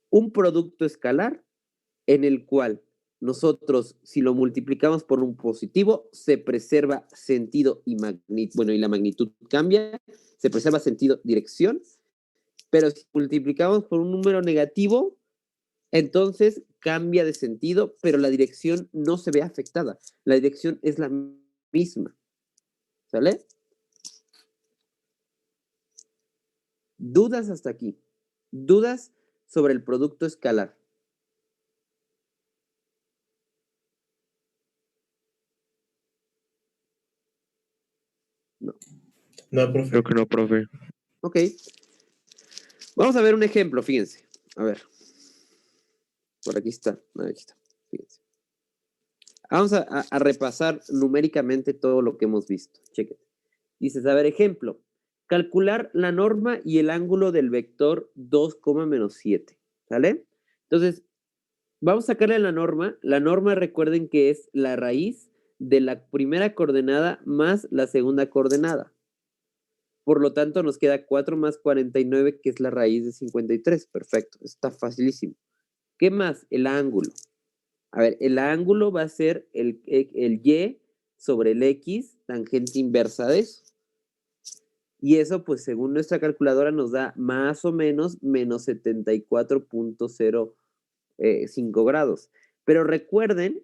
un producto escalar en el cual nosotros, si lo multiplicamos por un positivo, se preserva sentido y magnitud, bueno, y la magnitud cambia, se preserva sentido, dirección, pero si multiplicamos por un número negativo, entonces cambia de sentido, pero la dirección no se ve afectada. La dirección es la misma. ¿Sale? ¿Dudas hasta aquí? ¿Dudas sobre el producto escalar? No. No, profe. Creo que no, profe. Ok. Vamos a ver un ejemplo, fíjense. A ver. Por aquí está. Aquí está. Fíjense. Vamos a repasar numéricamente todo lo que hemos visto. Chequen. Dices, a ver, ejemplo. Calcular la norma y el ángulo del vector 2, menos 7. ¿Sale? Entonces, vamos a sacarle la norma. La norma, recuerden que es la raíz de la primera coordenada más la segunda coordenada. Por lo tanto, nos queda 4 más 49, que es la raíz de 53. Perfecto, está facilísimo. ¿Qué más? El ángulo. A ver, el ángulo va a ser el y sobre el x, tangente inversa de eso. Y eso, pues, según nuestra calculadora, nos da más o menos menos 74.05 grados. Pero recuerden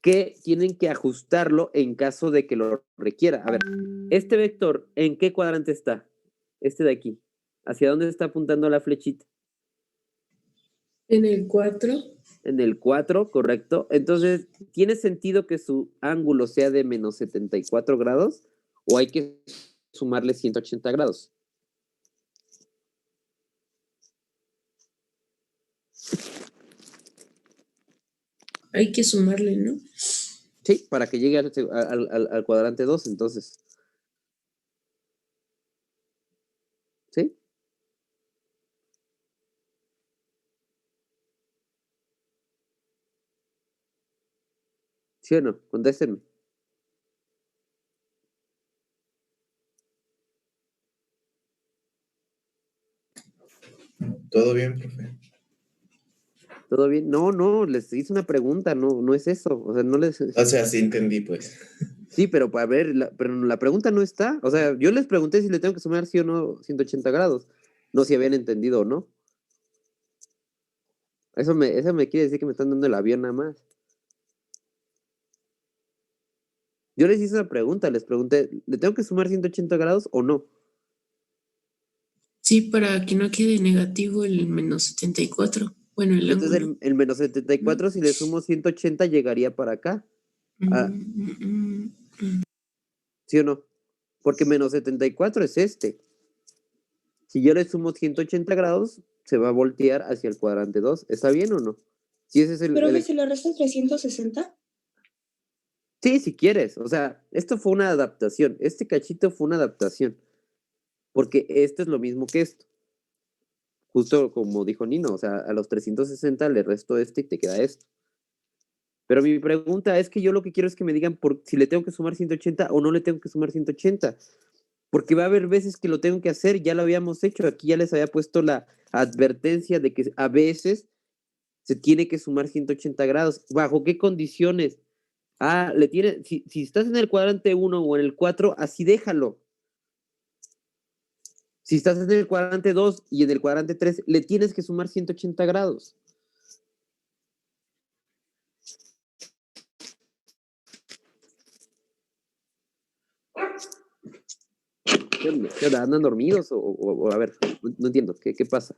que tienen que ajustarlo en caso de que lo requiera. A ver, este vector, ¿en qué cuadrante está? Este de aquí. ¿Hacia dónde está apuntando la flechita? En el 4. En el 4, correcto. Entonces, ¿tiene sentido que su ángulo sea de menos 74 grados? ¿O hay que sumarle 180 grados? Hay que sumarle, ¿no? Sí, para que llegue al cuadrante 2, entonces. ¿Sí? ¿Sí o no? Contéstenme. Todo bien, profe. ¿Todo bien? No, les hice una pregunta, no es eso. O sea, no les... O sea, sí entendí, pues. Sí, pero a ver, pero la pregunta no está. O sea, yo les pregunté si le tengo que sumar sí o no 180 grados. No si habían entendido o no. Eso me quiere decir que me están dando el avión nada más. Yo les hice una pregunta, les pregunté, ¿le tengo que sumar 180 grados o no? Sí, para que no quede negativo el menos 74. Bueno, el Entonces ángulo. el menos 74, si le sumo 180, llegaría para acá. ¿Sí o no? Porque menos 74 es este. Si yo le sumo 180 grados, se va a voltear hacia el cuadrante 2. ¿Está bien o no? Si ese es Pero si le restas 360. Sí, si quieres. O sea, esto fue una adaptación. Este cachito fue una adaptación. Porque esto es lo mismo que esto. Justo como dijo Nino, o sea, a los 360 le resto este y te queda esto. Pero mi pregunta es que yo lo que quiero es que me digan si le tengo que sumar 180 o no le tengo que sumar 180. Porque va a haber veces que lo tengo que hacer, ya lo habíamos hecho. Aquí ya les había puesto la advertencia de que a veces se tiene que sumar 180 grados. ¿Bajo qué condiciones? Si estás en el cuadrante 1 o en el 4, así déjalo. Si estás en el cuadrante 2 y en el cuadrante 3, le tienes que sumar 180 grados. ¿Qué onda? ¿Andan dormidos? O a ver, no entiendo, ¿qué pasa?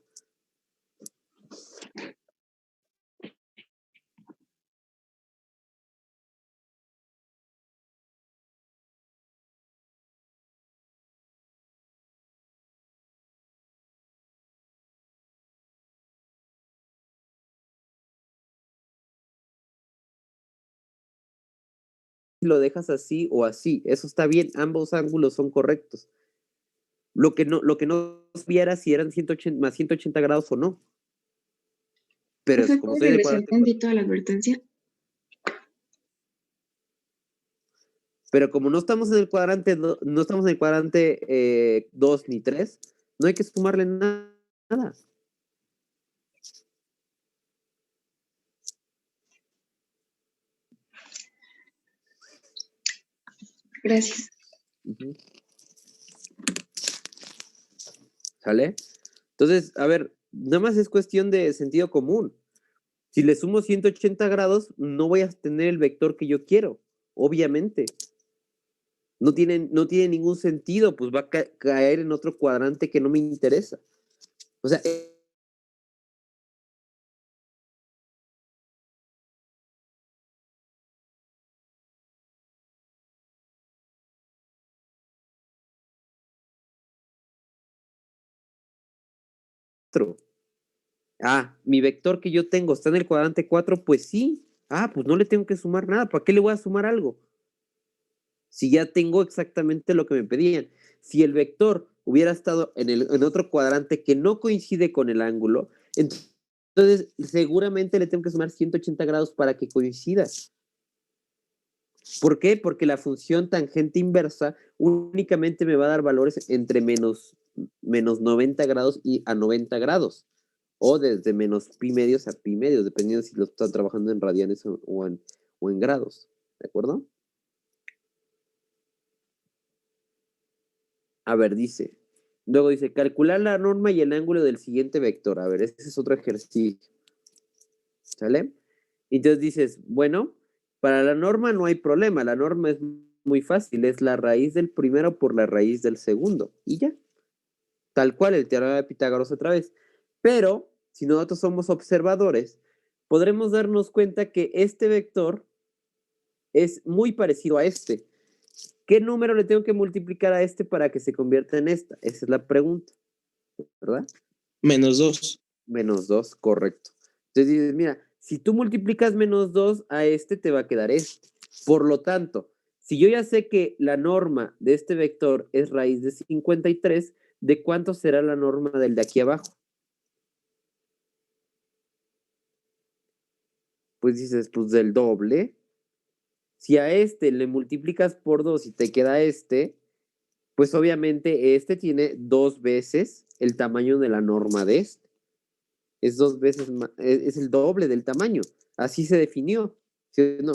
Si lo dejas así o así, eso está bien, ambos ángulos son correctos. Lo que no viera si eran 180, más 180 grados o no. Pero es como ¿Puedes soy del regresar cuadrante 4. tantito a la advertencia? Pero como no estamos en el cuadrante, no estamos en el cuadrante 2 ni 3, no hay que sumarle nada. Gracias. Ujú. ¿Sale? Entonces, a ver, nada más es cuestión de sentido común. Si le sumo 180 grados, no voy a tener el vector que yo quiero, obviamente. No tiene ningún sentido, pues va a caer en otro cuadrante que no me interesa. O sea, mi vector que yo tengo está en el cuadrante 4, pues sí. Pues no le tengo que sumar nada. ¿Para qué le voy a sumar algo? Si ya tengo exactamente lo que me pedían. Si el vector hubiera estado en otro cuadrante que no coincide con el ángulo, entonces seguramente le tengo que sumar 180 grados para que coincida. ¿Por qué? Porque la función tangente inversa únicamente me va a dar valores entre menos 90 grados y a 90 grados. O desde menos pi medios a pi medios, dependiendo si lo están trabajando en radianes o en grados. ¿De acuerdo? A ver, luego dice, calcular la norma y el ángulo del siguiente vector. A ver, este es otro ejercicio. ¿Sale? Entonces dices, bueno, para la norma no hay problema. La norma es muy fácil. Es la raíz del primero por la raíz del segundo. Y ya. Tal cual, el teorema de Pitágoras otra vez. Pero, si nosotros somos observadores, podremos darnos cuenta que este vector es muy parecido a este. ¿Qué número le tengo que multiplicar a este para que se convierta en esta? Esa es la pregunta, ¿verdad? -2. -2, correcto. Entonces dices, mira, si tú multiplicas -2 a este, te va a quedar este. Por lo tanto, si yo ya sé que la norma de este vector es raíz de 53, ¿de cuánto será la norma del de aquí abajo? Pues dices, pues del doble. Si a este le multiplicas por 2 y te queda este, pues obviamente este tiene 2 veces el tamaño de la norma de este. Es 2 veces más, es el doble del tamaño. Así se definió. ¿Sí o no?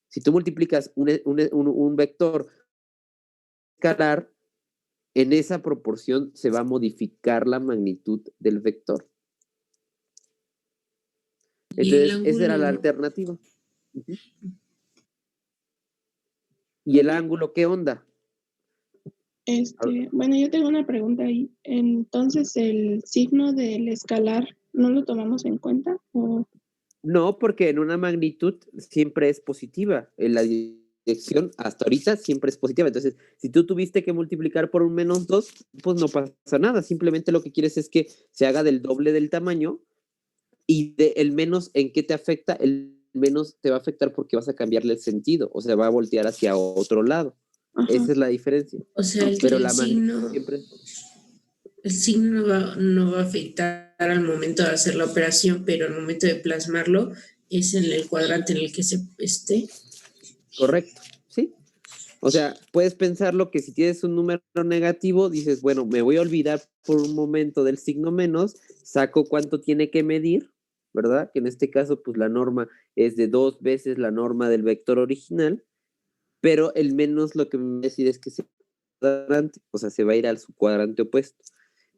Si tú multiplicas un vector escalar, en esa proporción se va a modificar la magnitud del vector. Y el Entonces, esa era la ángulo, alternativa. Uh-huh. ¿Y el ángulo qué onda? Bueno, yo tengo una pregunta ahí. Entonces, ¿el signo del escalar no lo tomamos en cuenta? ¿O? No, porque en una magnitud siempre es positiva. En la dirección hasta ahorita siempre es positiva. Entonces, si tú tuviste que multiplicar por un -2, pues no pasa nada. Simplemente lo que quieres es que se haga del doble del tamaño y el menos, ¿en qué te afecta? El menos te va a afectar porque vas a cambiarle el sentido. O sea, va a voltear hacia otro lado. Ajá. Esa es la diferencia. o sea, Pero la magnitud siempre el signo no va a afectar al momento de hacer la operación, pero al momento de plasmarlo es en el cuadrante en el que se esté. correcto, ¿sí? O sea, puedes pensarlo que si tienes un número negativo, dices, bueno, me voy a olvidar por un momento del signo menos, saco cuánto tiene que medir, ¿verdad? Que en este caso, pues la norma es de 2 veces la norma del vector original, pero el menos lo que me va a decir es que se cuadrante, o sea, se va a ir a su cuadrante opuesto.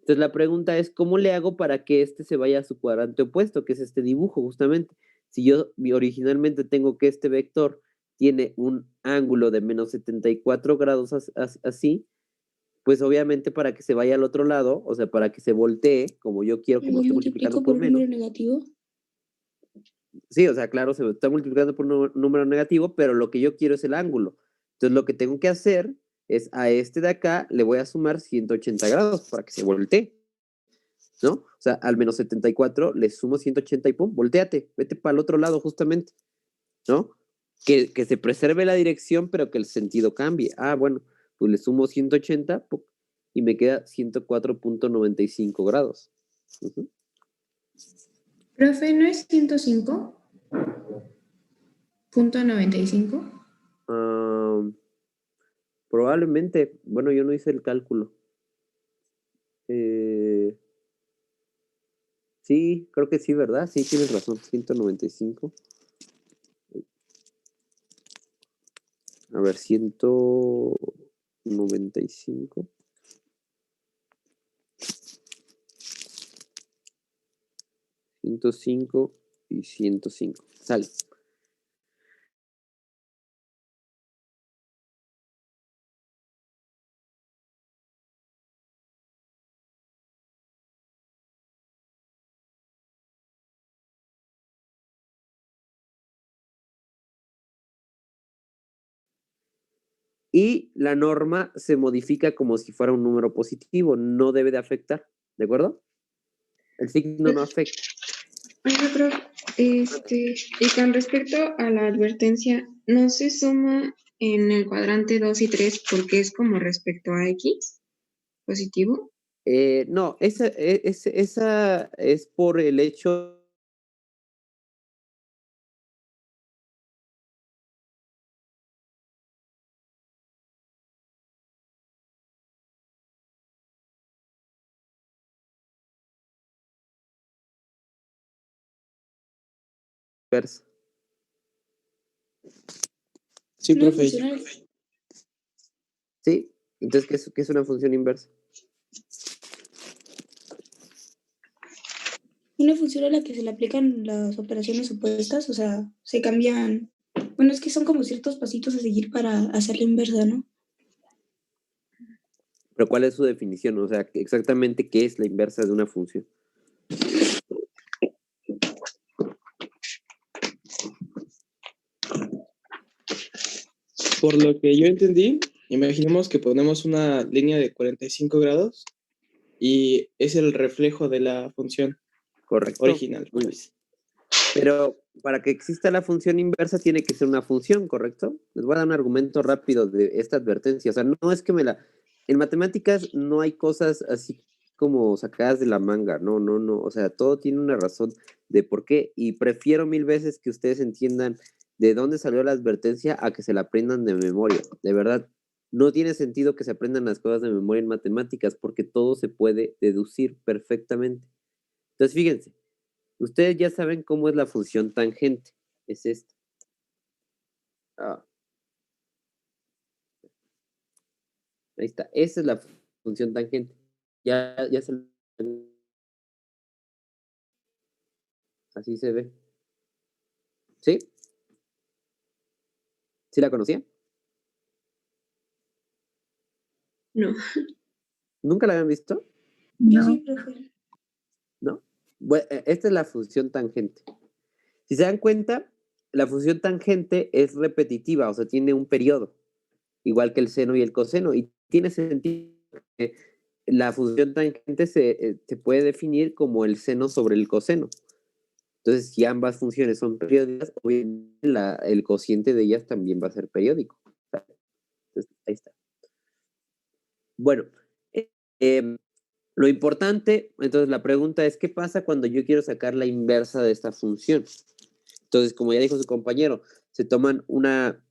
Entonces la pregunta es, ¿cómo le hago para que este se vaya a su cuadrante opuesto, que es este dibujo justamente? Si yo originalmente tengo que este vector tiene un ángulo de -74 grados así, pues obviamente para que se vaya al otro lado, o sea, para que se voltee, como yo quiero, como ¿Lo estoy multiplicando multiplico por por un menos. número negativo? Sí, o sea, claro, se está multiplicando por un número negativo, pero lo que yo quiero es el ángulo. Entonces lo que tengo que hacer es a este de acá le voy a sumar 180 grados para que se voltee, ¿no? O sea, al -74 le sumo 180 y pum, volteate, vete para el otro lado justamente, ¿no? Que se preserve la dirección, pero que el sentido cambie. Bueno, pues le sumo 180 pum, y me queda 104.95 grados. Uh-huh. Profe, ¿no es 105.95? Probablemente, bueno, yo no hice el cálculo. Sí, creo que sí, ¿verdad? Sí, tienes razón, 195. A ver, 195. 105 y 105. Sale. Y la norma se modifica como si fuera un número positivo, no debe de afectar, ¿de acuerdo? El signo no afecta. Oiga, profe, y con respecto a la advertencia, ¿no se suma en el cuadrante 2 y 3 porque es como respecto a X positivo? No, esa es por el hecho inversa. Sí, Una profe. función, ¿Sí? Entonces, ¿qué es una función inversa? una función a la que se le aplican las operaciones opuestas, o sea, se cambian. Bueno, es que son como ciertos pasitos a seguir para hacer la inversa, ¿no? Pero ¿cuál es su definición? O sea, exactamente qué es la inversa de una función. Por lo que yo entendí, imaginemos que ponemos una línea de 45 grados y es el reflejo de la función Correcto. original. Muy bien. Pero para que exista la función inversa tiene que ser una función, ¿correcto? Les voy a dar un argumento rápido de esta advertencia. O sea, no es que en matemáticas no hay cosas así como sacadas de la manga. No, no, no. O sea, todo tiene una razón de por qué. Y prefiero 1000 veces que ustedes entiendan de dónde salió la advertencia a que se la aprendan de memoria. De verdad, no tiene sentido que se aprendan las cosas de memoria en matemáticas porque todo se puede deducir perfectamente. Entonces, fíjense. Ustedes ya saben cómo es la función tangente. Es esta. Ah, ahí está. Esa es la función tangente. Ya se así se ve. ¿Sí? ¿Sí la conocían? No. ¿Nunca la habían visto? Yo No. sí, profe. ¿No? Bueno, esta es la función tangente. Si se dan cuenta, la función tangente es repetitiva, o sea, tiene un periodo, igual que el seno y el coseno, y tiene sentido que la función tangente se puede definir como el seno sobre el coseno. Entonces, si ambas funciones son periódicas, obviamente el cociente de ellas también va a ser periódico. Entonces, ahí está. Bueno, lo importante, entonces la pregunta es, ¿qué pasa cuando yo quiero sacar la inversa de esta función? Entonces, como ya dijo su compañero, se toman una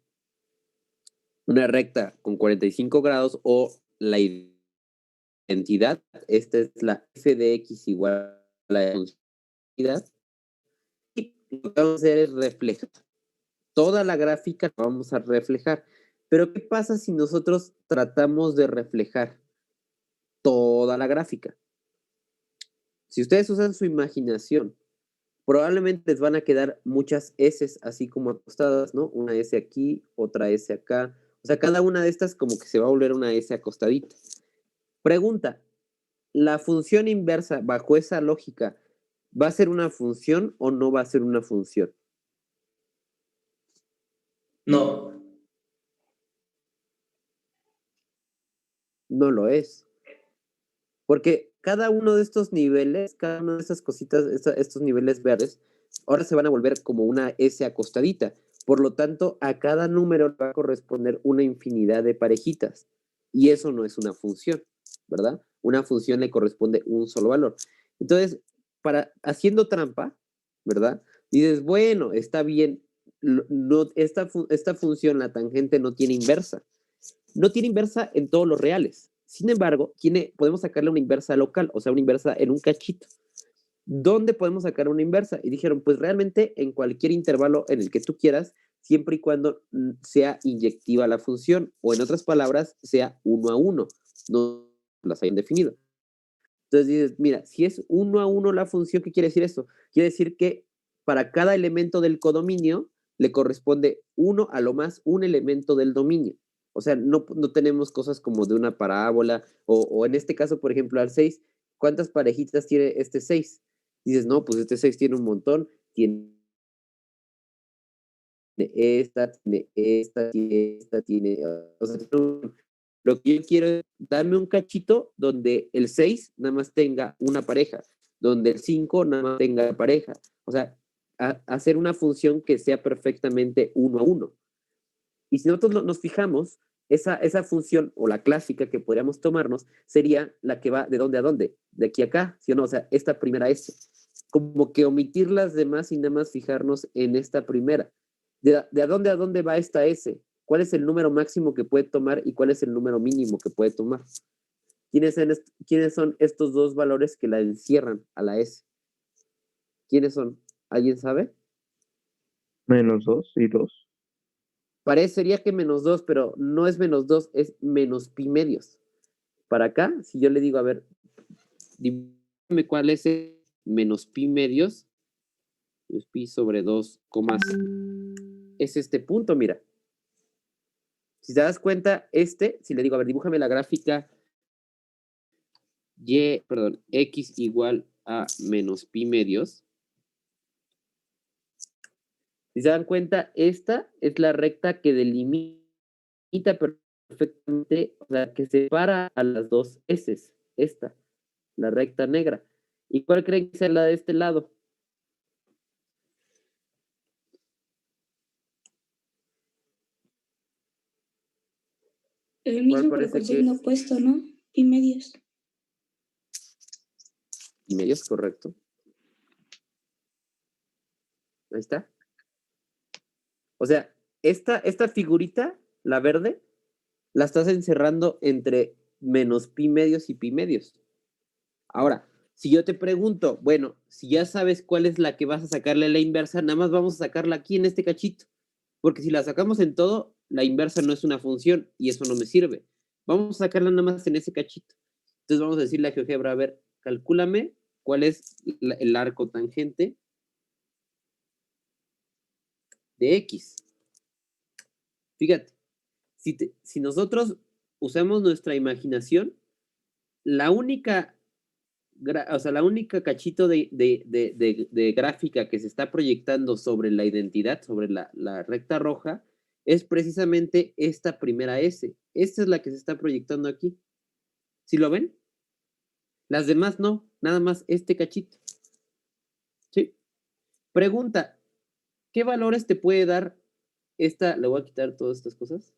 recta con 45 grados o la identidad, esta es la f de x igual a la identidad, y lo que vamos a hacer es reflejar. Toda la gráfica la vamos a reflejar. Pero ¿qué pasa si nosotros tratamos de reflejar toda la gráfica? Si ustedes usan su imaginación, probablemente les van a quedar muchas S así como acostadas, ¿no? Una S aquí, otra S acá. O sea, cada una de estas como que se va a volver una S acostadita. Pregunta, ¿la función inversa bajo esa lógica va a ser una función o no va a ser una función? No. No lo es. Porque cada uno de estos niveles, cada una de estas cositas, estos niveles verdes, ahora se van a volver como una S acostadita. Por lo tanto, a cada número le va a corresponder una infinidad de parejitas. Y eso no es una función, ¿verdad? Una función le corresponde un solo valor. Entonces, haciendo trampa, ¿verdad? Dices, bueno, está bien, no, esta función, la tangente, no tiene inversa. No tiene inversa en todos los reales. Sin embargo, podemos sacarle una inversa local, o sea, una inversa en un cachito. ¿Dónde podemos sacar una inversa? Y dijeron, pues realmente en cualquier intervalo en el que tú quieras, siempre y cuando sea inyectiva la función, o en otras palabras, sea 1 a 1, no las hayan definido. Entonces dices, mira, si es 1 a 1 la función, ¿qué quiere decir esto? Quiere decir que para cada elemento del codominio le corresponde 1 a lo más un elemento del dominio. O sea, no tenemos cosas como de una parábola, o en este caso, por ejemplo, al 6, ¿cuántas parejitas tiene este 6? Dices, no, pues este 6 tiene un montón, tiene tiene, o sea, lo que yo quiero es darme un cachito donde el 6 nada más tenga una pareja, donde el 5 nada más tenga pareja. O sea, hacer una función que sea perfectamente 1 a 1. Y si nosotros nos fijamos, esa función o la clásica que podríamos tomarnos sería la que va de dónde a dónde, de aquí a acá, ¿sí o no? O sea, esta primera S. Como que omitir las demás y nada más fijarnos en esta primera. ¿De a dónde va esta S? ¿Cuál es el número máximo que puede tomar y cuál es el número mínimo que puede tomar? ¿Quiénes son estos dos valores que la encierran a la S? ¿Quiénes son? ¿Alguien sabe? -2 y 2. Parecería que -2, pero no es -2, es menos pi medios. Para acá, si yo le digo, a ver, dime cuál es menos pi medios, pues pi sobre 2, es este punto, mira. Si te das cuenta, si le digo, a ver, dibújame la gráfica x igual a menos pi medios. Si se dan cuenta, esta es la recta que delimita perfectamente, o sea, que separa a las dos S, esta, la recta negra. ¿Y cuál creen que sea la de este lado? El mismo, pero con signo opuesto, ¿no? Pi medios. Pi medios, correcto. Ahí está. O sea, esta figurita, la verde, la estás encerrando entre menos pi medios y pi medios. Ahora, si yo te pregunto, bueno, si ya sabes cuál es la que vas a sacarle la inversa, nada más vamos a sacarla aquí en este cachito. Porque si la sacamos en todo, la inversa no es una función y eso no me sirve. Vamos a sacarla nada más en ese cachito. Entonces vamos a decirle a GeoGebra, a ver, calcúlame cuál es el arco tangente de X. Fíjate, si nosotros usamos nuestra imaginación, la única cachito de gráfica que se está proyectando sobre la identidad, sobre la recta roja, es precisamente esta primera S. Esta es la que se está proyectando aquí. ¿Sí lo ven? Las demás no, nada más este cachito. ¿Sí? Pregunta, ¿qué valores te puede dar esta? Le voy a quitar todas estas cosas.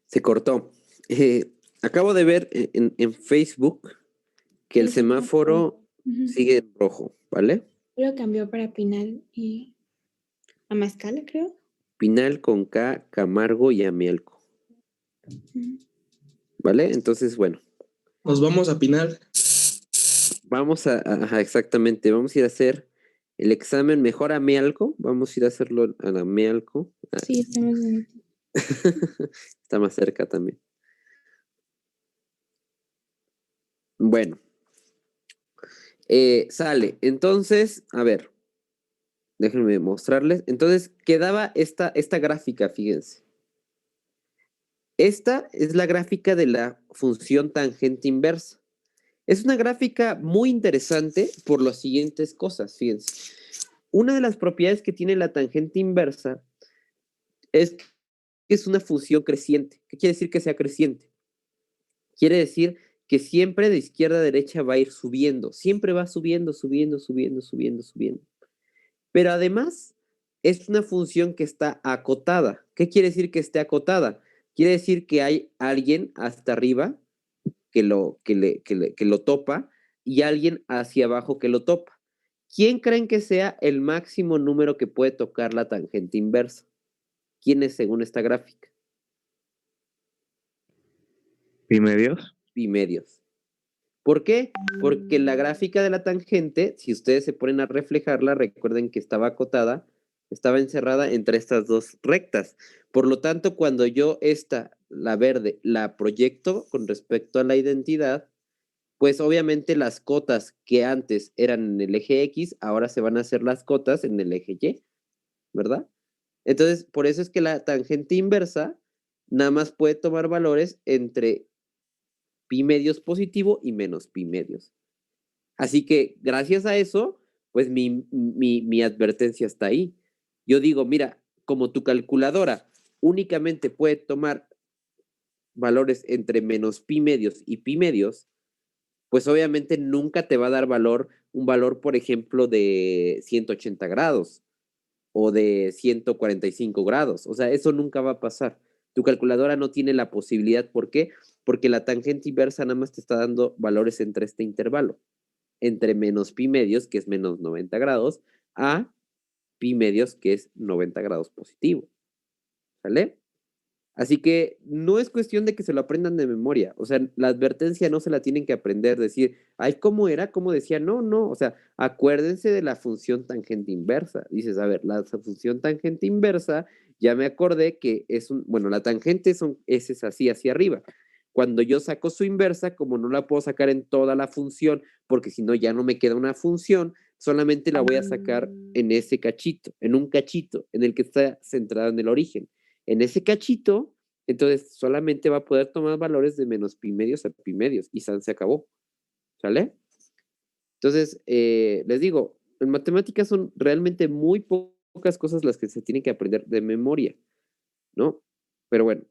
Se cortó. Acabo de ver en Facebook que el El semáforo. semáforo Ujú. sigue en rojo, ¿vale? Lo cambió para Pinal y Amazcala, creo. Pinal con K, Camargo y Amielco, Ujú. ¿vale? Entonces, bueno, Nos vamos a Pinal. vamos ajá, exactamente, vamos a ir a hacer el examen mejor a Amielco, vamos a ir a hacerlo a la Amielco. Sí, estamos en... Está más cerca también. Bueno, sale. Entonces, a ver, déjenme mostrarles. Entonces, quedaba esta gráfica, fíjense. Esta es la gráfica de la función tangente inversa. Es una gráfica muy interesante por las siguientes cosas, fíjense. Una de las propiedades que tiene la tangente inversa es que es una función creciente. ¿Qué quiere decir que sea creciente? Quiere decir que siempre de izquierda a derecha va a ir subiendo. Siempre va subiendo, subiendo, subiendo, subiendo, subiendo. Pero además es una función que está acotada. ¿Qué quiere decir que esté acotada? Quiere decir que hay alguien hasta arriba que lo topa y alguien hacia abajo que lo topa. ¿Quién creen que sea el máximo número que puede tocar la tangente inversa? ¿Quién es según esta gráfica? ¿Pi medios? Pi medios. ¿Por qué? Porque la gráfica de la tangente, si ustedes se ponen a reflejarla, recuerden que estaba acotada, estaba encerrada entre estas dos rectas. Por lo tanto, cuando yo la verde, la proyecto con respecto a la identidad, pues obviamente las cotas que antes eran en el eje X, ahora se van a hacer las cotas en el eje Y, ¿verdad? Entonces, por eso es que la tangente inversa nada más puede tomar valores entre pi medios positivo y menos pi medios. Así que gracias a eso, pues mi advertencia está ahí. Yo digo, mira, como tu calculadora únicamente puede tomar valores entre menos pi medios y pi medios, pues obviamente nunca te va a dar un valor, por ejemplo, de 180 grados o de 145 grados. O sea, eso nunca va a pasar. Tu calculadora no tiene la posibilidad. ¿Por qué? Porque la tangente inversa nada más te está dando valores entre este intervalo, entre menos pi medios, que es menos 90 grados, a pi medios, que es 90 grados positivo. ¿Sale? Así que no es cuestión de que se lo aprendan de memoria. O sea, la advertencia no se la tienen que aprender, decir, ay, ¿cómo era? ¿Cómo decía? No, no. O sea, acuérdense de la función tangente inversa. Dices, a ver, la función tangente inversa, ya me acordé que bueno, la tangente es así hacia arriba. Cuando yo saco su inversa, como no la puedo sacar en toda la función, porque si no ya no me queda una función, solamente la voy a sacar en ese cachito, en un cachito, en el que está centrado en el origen. En ese cachito, entonces solamente va a poder tomar valores de menos pi medios a pi medios y se acabó. ¿Sale? Entonces, les digo, en matemáticas son realmente muy pocas cosas las que se tienen que aprender de memoria, ¿no? Pero bueno,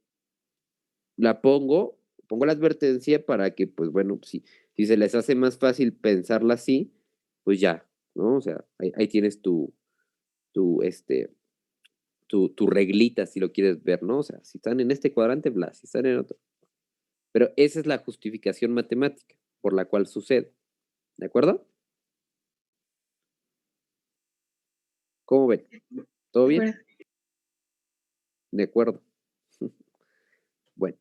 pongo la advertencia para que, pues bueno, si se les hace más fácil pensarla así, pues ya, ¿no? O sea, ahí tienes tu reglita, si lo quieres ver, ¿no? O sea, si están en este cuadrante, bla, si están en otro. Pero esa es la justificación matemática por la cual sucede. ¿De acuerdo? ¿Cómo ven? ¿Todo bien? De acuerdo. Bueno,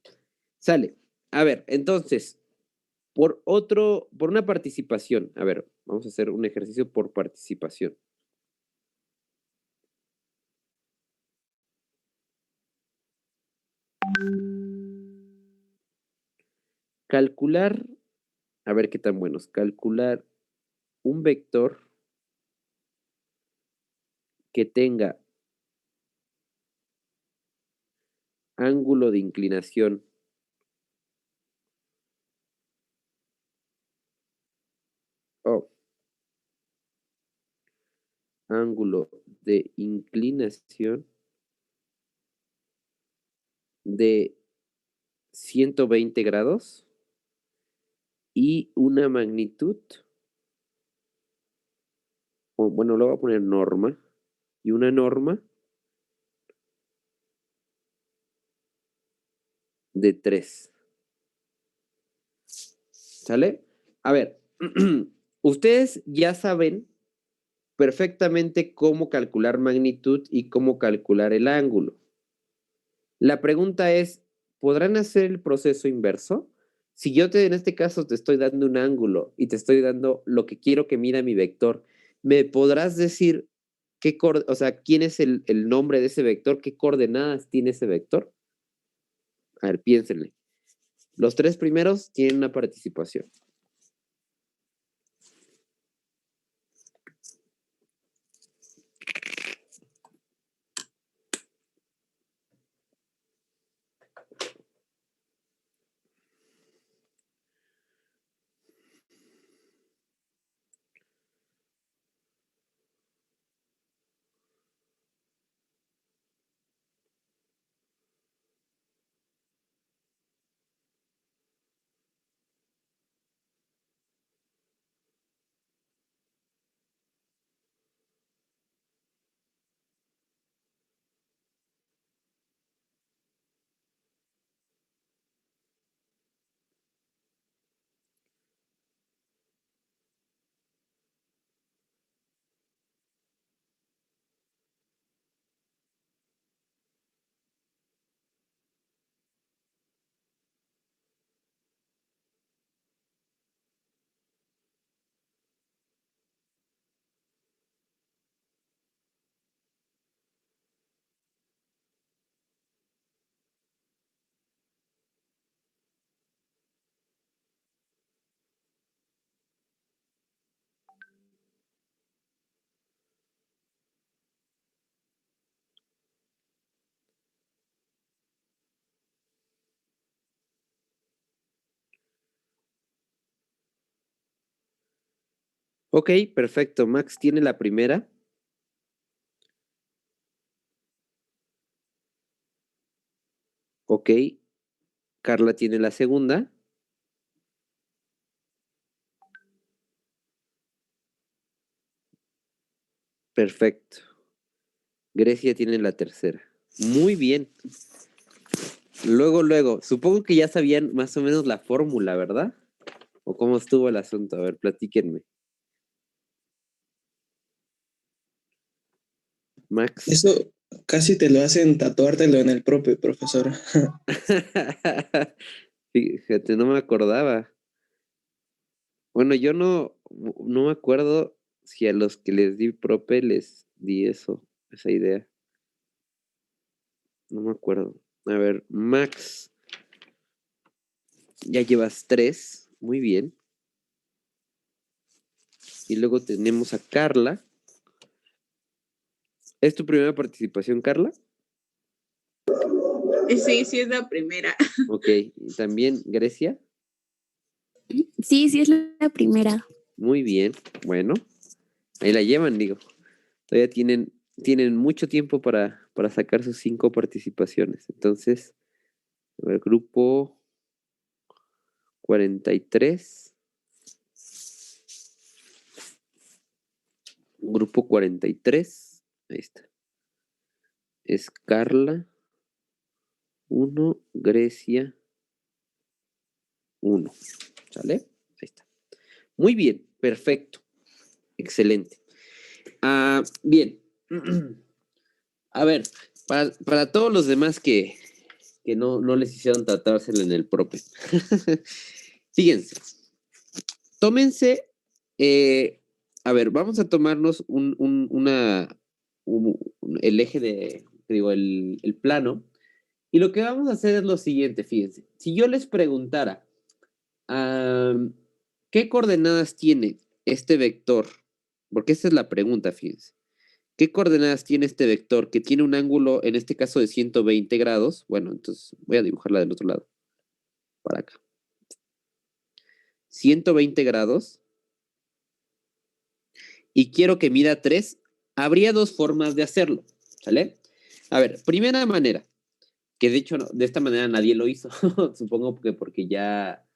sale. A ver, entonces, por una participación, a ver, vamos a hacer un ejercicio por participación. Calcular, a ver qué tan buenos, calcular un vector que tenga ángulo de inclinación ángulo de inclinación de 120 grados y una magnitud, o bueno, lo voy a poner norma, y una norma de 3. ¿Sale? A ver, ustedes ya saben perfectamente cómo calcular magnitud y cómo calcular el ángulo. La pregunta es, ¿podrán hacer el proceso inverso? Si yo en este caso te estoy dando un ángulo y te estoy dando lo que quiero que mida mi vector, ¿me podrás decir o sea, quién es el nombre de ese vector? ¿Qué coordenadas tiene ese vector? A ver, piénsenle. Los 3 primeros tienen una participación. Ok, perfecto. Max tiene la primera. Ok. Carla tiene la segunda. Perfecto. Grecia tiene la tercera. Muy bien. Luego, supongo que ya sabían más o menos la fórmula, ¿verdad? ¿O cómo estuvo el asunto? A ver, platíquenme. Max. Eso casi te lo hacen tatuártelo en el propio, profesor. Fíjate, no me acordaba. Bueno, yo no me acuerdo si a los que les di prope les di esa idea. No me acuerdo. A ver, Max, ya llevas 3. Muy bien. Y luego tenemos a Carla. ¿Es tu primera participación, Carla? Sí, sí es la primera. Ok. ¿Y también Grecia? Sí, sí es la primera. Muy bien. Bueno, ahí la llevan, digo. Todavía tienen mucho tiempo para sacar sus 5 participaciones. Entonces, a ver, grupo 43. Grupo 43. Ahí está. Es Carla 1, Grecia 1. ¿Sale? Ahí está. Muy bien, perfecto. Excelente. Bien. A ver, para todos los demás que no les hicieron tratárselo en el prope. Fíjense. Tómense. A ver, vamos a tomarnos el eje el plano. Y lo que vamos a hacer es lo siguiente, fíjense. Si yo les preguntara, ¿qué coordenadas tiene este vector? Porque esta es la pregunta, fíjense. ¿Qué coordenadas tiene este vector que tiene un ángulo, en este caso de 120 grados? Bueno, entonces voy a dibujarla del otro lado. Para acá. 120 grados. Y quiero que mida 3. Habría 2 formas de hacerlo. ¿Sale? A ver, primera manera. Que de hecho de esta manera nadie lo hizo. Supongo que porque ya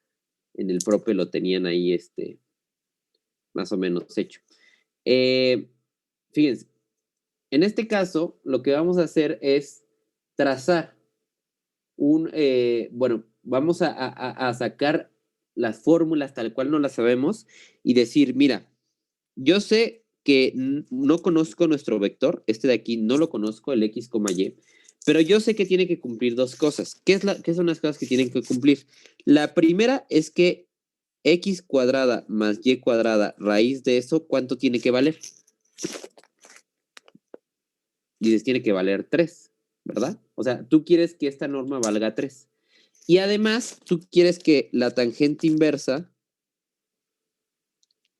en el prope lo tenían ahí más o menos hecho. Fíjense, en este caso lo que vamos a hacer es trazar bueno, vamos a sacar las fórmulas tal cual no las sabemos y decir, mira, yo sé que no conozco nuestro vector, este de aquí no lo conozco, el x, y, pero yo sé que tiene que cumplir dos cosas. ¿Qué son las cosas que tienen que cumplir? La primera es que x cuadrada más y cuadrada raíz de eso, ¿cuánto tiene que valer? Dices, tiene que valer 3, ¿verdad? O sea, tú quieres que esta norma valga 3. Y además, tú quieres que la tangente inversa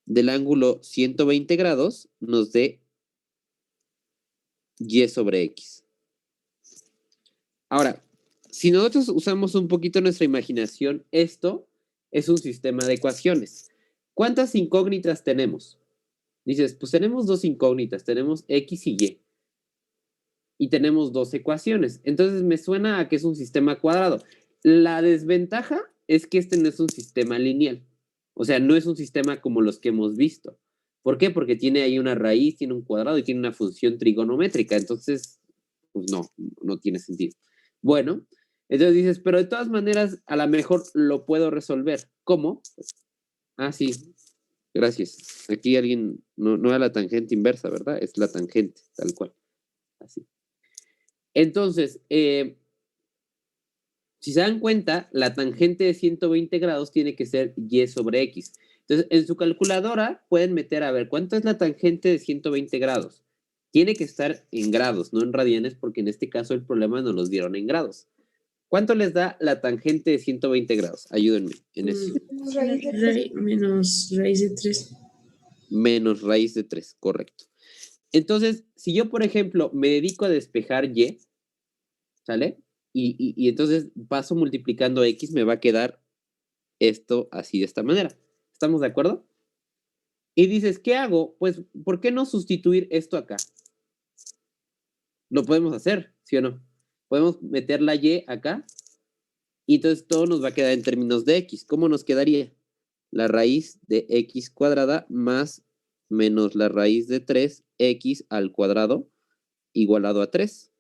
del ángulo 120 grados nos dé y sobre x. Ahora, si nosotros usamos un poquito nuestra imaginación, esto es un sistema de ecuaciones. ¿Cuántas incógnitas tenemos? Dices, pues tenemos dos incógnitas, tenemos x y y. Y tenemos dos ecuaciones. Entonces me suena a que es un sistema cuadrado. La desventaja es que este no es un sistema lineal. O sea, no es un sistema como los que hemos visto. ¿Por qué? Porque tiene ahí una raíz, tiene un cuadrado y tiene una función trigonométrica. Entonces, pues no tiene sentido. Bueno, entonces dices, pero de todas maneras, a lo mejor lo puedo resolver. ¿Cómo? Sí, gracias. Aquí alguien, no era la tangente inversa, ¿verdad? Es la tangente, tal cual. Así. Entonces, si se dan cuenta, la tangente de 120 grados tiene que ser y sobre x. Entonces, en su calculadora pueden meter, a ver, ¿cuánto es la tangente de 120 grados? Tiene que estar en grados, no en radianes, porque en este caso el problema nos los dieron en grados. ¿Cuánto les da la tangente de 120 grados? Ayúdenme en eso. Menos raíz de 3. Menos raíz de 3, correcto. Entonces, si yo, por ejemplo, me dedico a despejar y, ¿sale? Y entonces paso multiplicando x, me va a quedar esto así de esta manera. ¿Estamos de acuerdo? Y dices, ¿qué hago? Pues, ¿por qué no sustituir esto acá? Lo podemos hacer, ¿sí o no? Podemos meter la y acá y entonces todo nos va a quedar en términos de x. ¿Cómo nos quedaría? La raíz de x cuadrada más menos la raíz de 3x al cuadrado igualado a 3.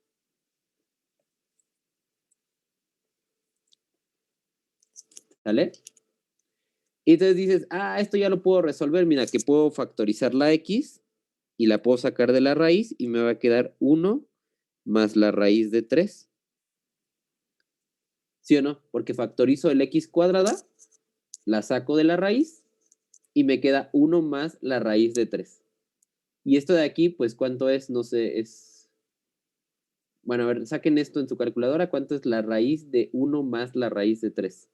¿Sale? Y entonces dices, esto ya lo puedo resolver. Mira, que puedo factorizar la x y la puedo sacar de la raíz y me va a quedar 1 más la raíz de 3. ¿Sí o no? Porque factorizo el x cuadrada, la saco de la raíz y me queda 1 más la raíz de 3. Y esto de aquí, pues, ¿cuánto es? No sé, es... Bueno, a ver, saquen esto en su calculadora. ¿Cuánto es la raíz de 1 más la raíz de 3?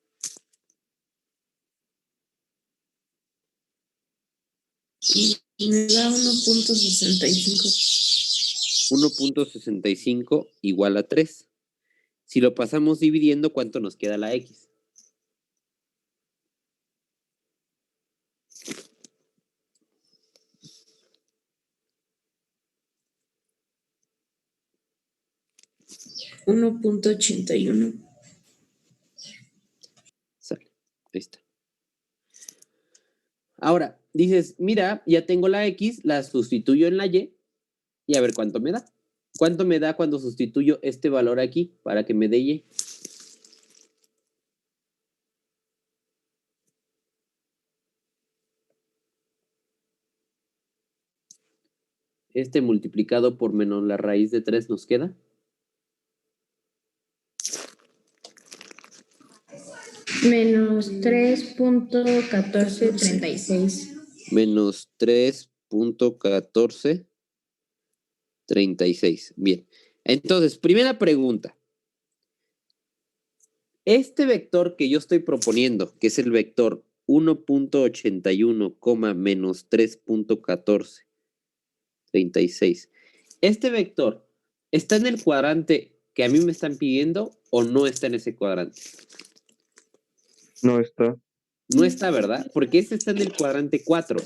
Me da 1.65. 1.65 igual a 3. Si lo pasamos dividiendo, ¿cuánto nos queda la x? $1.81. Sale, ahí está. Ahora, dices, mira, ya tengo la x, la sustituyo en la y a ver cuánto me da. ¿Cuánto me da cuando sustituyo este valor aquí para que me dé y? Este multiplicado por menos la raíz de 3 nos queda. Menos 3.1436. Menos 3.1436. Bien. Entonces, primera pregunta. Este vector que yo estoy proponiendo, que es el vector 1.81, menos 3.1436. ¿Este vector está en el cuadrante que a mí me están pidiendo o no está en ese cuadrante? No está. No está, ¿verdad? Porque este está en el cuadrante 4.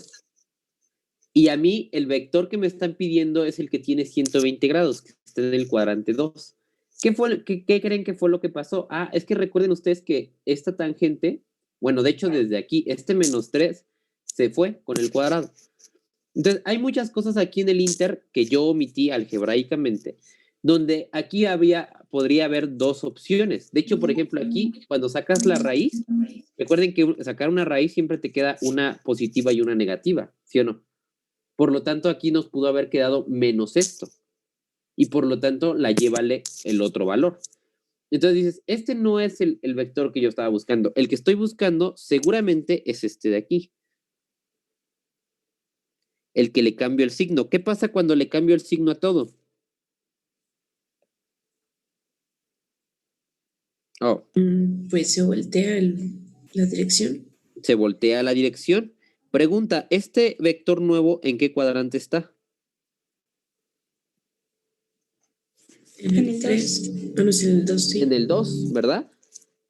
Y a mí el vector que me están pidiendo es el que tiene 120 grados, que está en el cuadrante 2. ¿Qué creen que fue lo que pasó? Ah, es que recuerden ustedes que esta tangente, bueno, de hecho desde aquí, este -3 se fue con el cuadrado. Entonces, hay muchas cosas aquí en el Inter que yo omití algebraicamente, donde aquí podría haber dos opciones. De hecho, por ejemplo, aquí, cuando sacas la raíz, recuerden que sacar una raíz siempre te queda una positiva y una negativa, ¿sí o no? Por lo tanto, aquí nos pudo haber quedado menos esto. Y por lo tanto, la llévale el otro valor. Entonces dices, este no es el vector que yo estaba buscando. El que estoy buscando seguramente es este de aquí. El que le cambio el signo. ¿Qué pasa cuando le cambio el signo a todo? Oh, Pues se voltea la dirección. se voltea la dirección. Pregunta, ¿este vector nuevo en qué cuadrante está? En el 3. Ah, no, es en el 2, sí. En el 2, ¿verdad?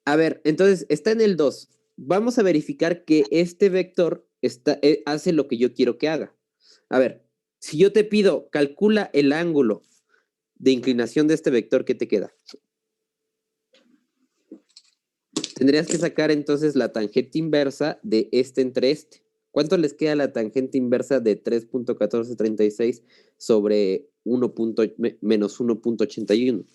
A ver, entonces está en el 2. Vamos a verificar que este vector hace lo que yo quiero que haga. A ver, si yo te pido, calcula el ángulo de inclinación de este vector, ¿qué te queda? Tendrías que sacar entonces la tangente inversa de este entre este. ¿Cuánto les queda la tangente inversa de 3.1436 sobre menos 1.81?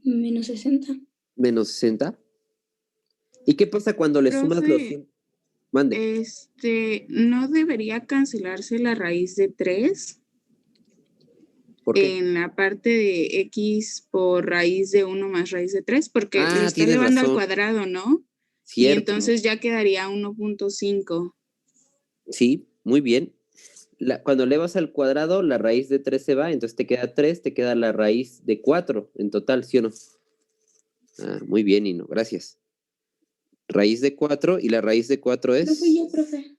Menos 60. Menos 60. ¿Y qué pasa cuando le sumas los Profe, 100? Mande. ¿no debería cancelarse la raíz de 3 ¿Por qué? en la parte de x por raíz de 1 más raíz de 3? Porque lo está tienes elevando al razón. cuadrado, ¿no? Y Cierto. entonces ya quedaría 1.5. Sí, muy bien. Cuando elevas al cuadrado, la raíz de 3 se va, entonces te queda 3, te queda la raíz de 4 en total, ¿sí o no? Muy bien, Nino, gracias. Raíz de 4 y la raíz de 4 es... No fui yo, profe.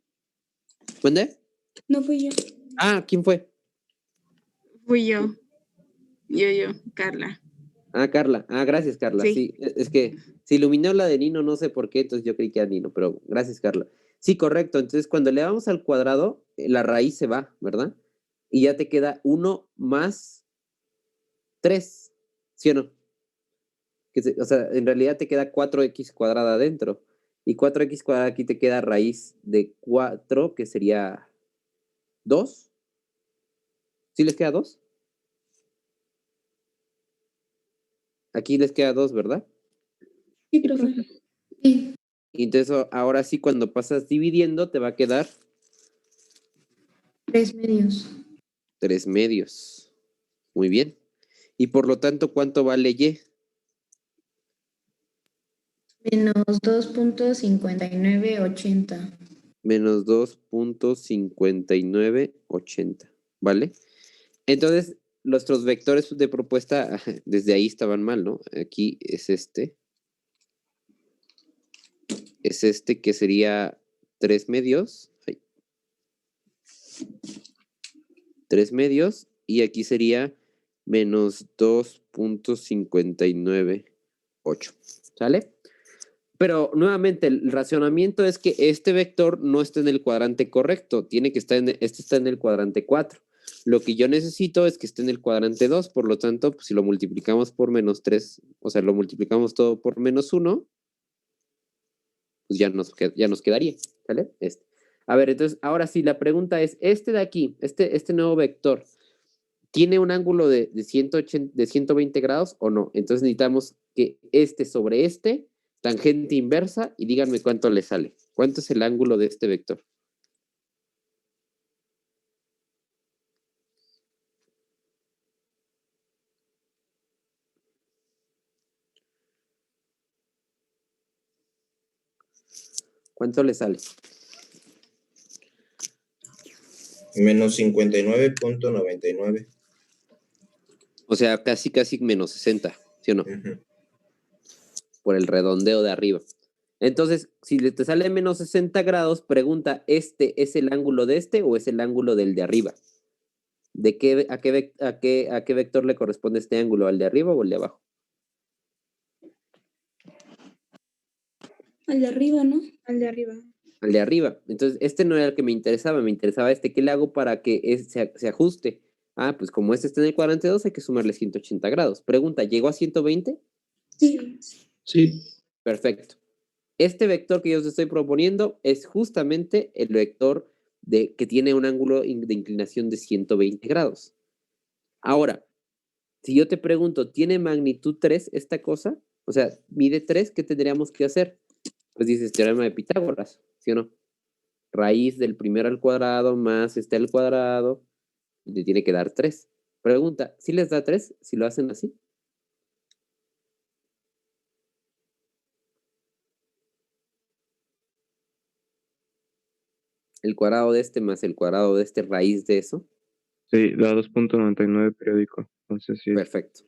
¿Dónde? No fui yo. ¿Quién fue? Fui yo. Yo, Carla. Carla. Gracias, Carla. Sí. Sí, es que se iluminó la de Nino, no sé por qué, entonces yo creí que era Nino, pero gracias, Carla. Sí, correcto. Entonces, cuando le vamos al cuadrado, la raíz se va, ¿verdad? Y ya te queda 1 más 3, ¿sí o no? O sea, en realidad te queda 4x cuadrada adentro. Y 4x cuadrada aquí te queda raíz de 4, que sería 2. ¿Sí les queda 2? Aquí les queda 2, ¿verdad? Sí, profe. Sí. Y entonces ahora sí, cuando pasas dividiendo, te va a quedar 3 medios. 3 medios. Muy bien. Y por lo tanto, ¿cuánto vale y? Menos 2.5980. Menos 2.5980. ¿Vale? Entonces, nuestros vectores de propuesta desde ahí estaban mal, ¿no? Aquí es este. Es este que sería 3 medios. 3 medios. Y aquí sería menos 2.598. ¿Sale? Pero nuevamente, el racionamiento es que este vector no está en el cuadrante correcto. Tiene que estar este está en el cuadrante 4. Lo que yo necesito es que esté en el cuadrante 2. Por lo tanto, pues, si lo multiplicamos por menos 3, o sea, lo multiplicamos todo por menos 1, pues ya nos quedaría, ¿vale? A ver, entonces, ahora sí, la pregunta es, este de aquí, este nuevo vector, ¿tiene un ángulo de 120 grados o no? Entonces necesitamos que este sobre este, tangente inversa, y díganme cuánto le sale. ¿Cuánto es el ángulo de este vector? ¿Cuánto le sale? Menos 59.99. O sea, casi menos 60, ¿sí o no? Por el redondeo de arriba. Entonces, si te sale menos 60 grados, pregunta, ¿este es el ángulo de este o es el ángulo del de arriba? ¿A qué vector le corresponde este ángulo? ¿Al de arriba o al de abajo? Al de arriba, ¿no? Al de arriba. al de arriba. Entonces, este no era el que me interesaba este. ¿Qué le hago para que se ajuste? Ah, pues como este está en el cuadrante 2, hay que sumarle 180 grados. Pregunta, ¿llegó a 120? Sí. Sí. Perfecto. Este vector que yo os estoy proponiendo es justamente el vector que tiene un ángulo de inclinación de 120 grados. Ahora, si yo te pregunto, ¿tiene magnitud 3 esta cosa? O sea, mide 3, ¿qué tendríamos que hacer? Pues dices teorema de Pitágoras, ¿sí o no? Raíz del primero al cuadrado más este al cuadrado, le tiene que dar 3. Pregunta, ¿sí les da 3 si lo hacen así? El cuadrado de este más el cuadrado de este raíz de eso. Sí, da 2.99 periódico. Entonces sí. Perfecto.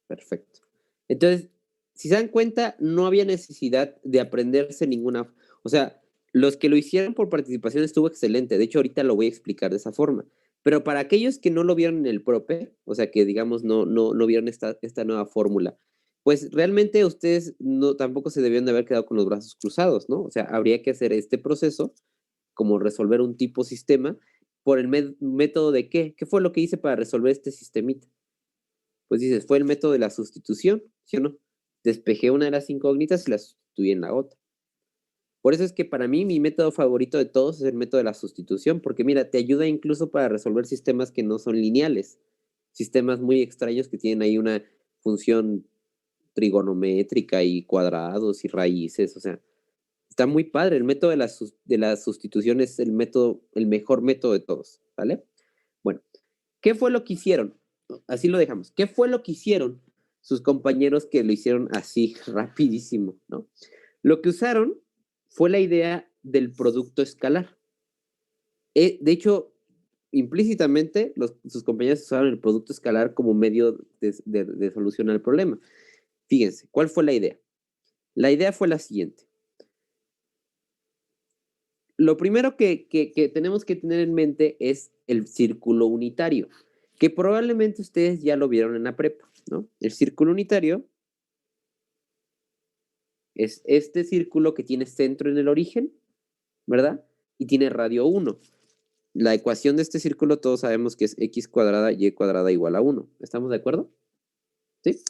Perfecto. Entonces, si se dan cuenta, no había necesidad de aprenderse ninguna. O sea, los que lo hicieron por participación estuvo excelente. De hecho, ahorita lo voy a explicar de esa forma. Pero para aquellos que no lo vieron en el PROPE, o sea, que digamos no vieron esta nueva fórmula, pues realmente ustedes tampoco se debían de haber quedado con los brazos cruzados, ¿no? O sea, habría que hacer este proceso, como resolver un tipo sistema, por el método de ¿qué? ¿Qué fue lo que hice para resolver este sistemita? Pues dices, fue el método de la sustitución, ¿sí o no? Despejé una de las incógnitas y la sustituí en la otra. Por eso es que para mí mi método favorito de todos es el método de la sustitución, porque mira, te ayuda incluso para resolver sistemas que no son lineales, sistemas muy extraños que tienen ahí una función trigonométrica y cuadrados y raíces, o sea, está muy padre. El método de la sustitución es el mejor método de todos, ¿vale? Bueno, ¿qué fue lo que hicieron? Así lo dejamos. ¿Qué fue lo que hicieron sus compañeros que lo hicieron así rapidísimo, ¿no? Lo que usaron fue la idea del producto escalar. De hecho, implícitamente, sus compañeros usaron el producto escalar como medio de solución al problema. Fíjense, ¿cuál fue la idea? La idea fue la siguiente. Lo primero que tenemos que tener en mente es el círculo unitario, que probablemente ustedes ya lo vieron en la prepa, ¿no? El círculo unitario es este círculo que tiene centro en el origen, ¿verdad? Y tiene radio 1. La ecuación de este círculo todos sabemos que es x cuadrada y cuadrada igual a 1. ¿Estamos de acuerdo? ¿Sí?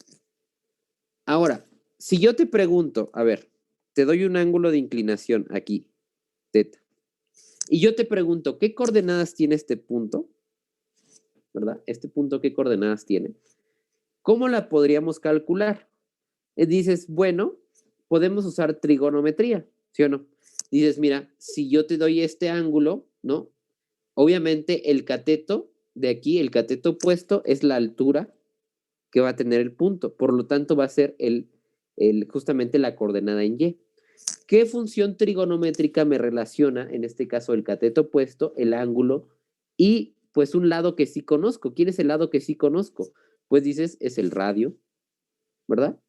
Ahora, si yo te pregunto, a ver, te doy un ángulo de inclinación aquí, teta, y yo te pregunto, ¿qué coordenadas tiene este punto? ¿Verdad? Este punto, ¿qué coordenadas tiene? ¿Cómo la podríamos calcular? Dices, bueno, podemos usar trigonometría, ¿sí o no? Dices, mira, si yo te doy este ángulo, ¿no? Obviamente el cateto de aquí, el cateto opuesto, es la altura que va a tener el punto. Por lo tanto, va a ser justamente la coordenada en Y. ¿Qué función trigonométrica me relaciona, en este caso el cateto opuesto, el ángulo y pues un lado que sí conozco? ¿Quién es el lado que sí conozco? Pues dices, es el radio, ¿verdad?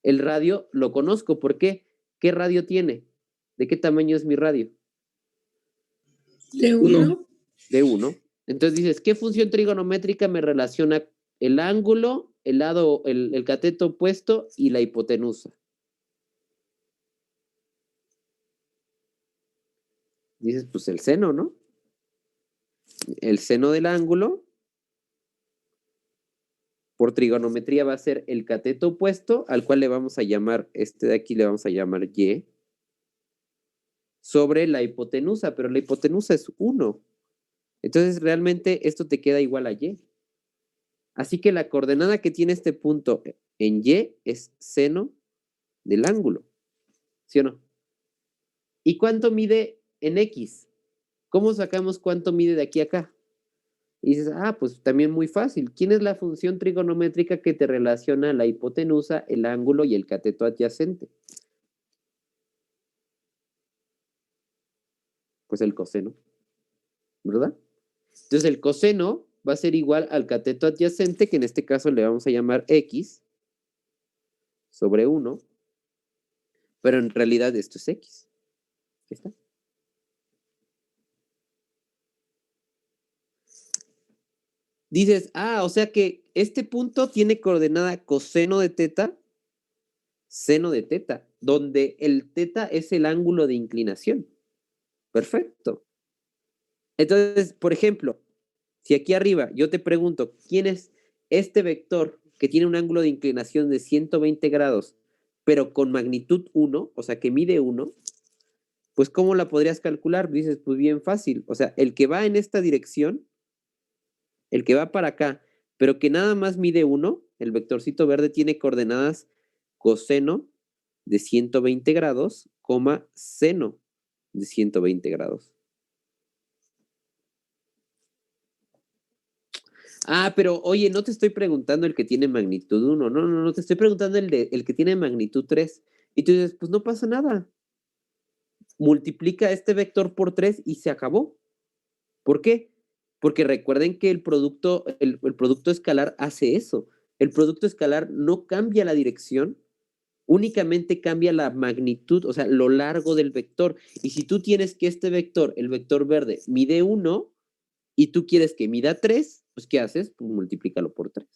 El radio lo conozco. ¿Por qué? ¿Qué radio tiene? ¿De qué tamaño es mi radio? De 1. De 1. Entonces dices, ¿qué función trigonométrica me relaciona el ángulo, el lado, el cateto opuesto y la hipotenusa? Dices, pues el seno, ¿no? El seno del ángulo por trigonometría va a ser el cateto opuesto, al cual le vamos a llamar, este de aquí le vamos a llamar Y, sobre la hipotenusa, pero la hipotenusa es 1. Entonces realmente esto te queda igual a Y. Así que la coordenada que tiene este punto en Y es seno del ángulo, ¿sí o no? ¿Y cuánto mide en X? ¿Cómo sacamos cuánto mide de aquí a acá? Y dices, pues también muy fácil. ¿Quién es la función trigonométrica que te relaciona la hipotenusa, el ángulo y el cateto adyacente? Pues el coseno, ¿verdad? Entonces el coseno va a ser igual al cateto adyacente, que en este caso le vamos a llamar X sobre 1, pero en realidad esto es X. ¿Ahí está? Dices, o sea que este punto tiene coordenada coseno de teta, seno de teta, donde el teta es el ángulo de inclinación. Perfecto. Entonces, por ejemplo, si aquí arriba yo te pregunto, ¿quién es este vector que tiene un ángulo de inclinación de 120 grados, pero con magnitud 1, o sea, que mide 1, pues ¿cómo la podrías calcular? Dices, pues bien fácil. O sea, el que va en esta dirección, el que va para acá, pero que nada más mide 1, el vectorcito verde tiene coordenadas coseno de 120 grados, coma seno de 120 grados. Ah, pero oye, no te estoy preguntando el que tiene magnitud 1, no, te estoy preguntando el que tiene magnitud 3. Y tú dices, pues no pasa nada. Multiplica este vector por 3 y se acabó. ¿Por qué? Porque recuerden que el producto escalar hace eso. El producto escalar no cambia la dirección, únicamente cambia la magnitud, o sea, lo largo del vector. Y si tú tienes que este vector, el vector verde, mide 1 y tú quieres que mida 3, pues ¿qué haces? Pues multiplícalo por 3.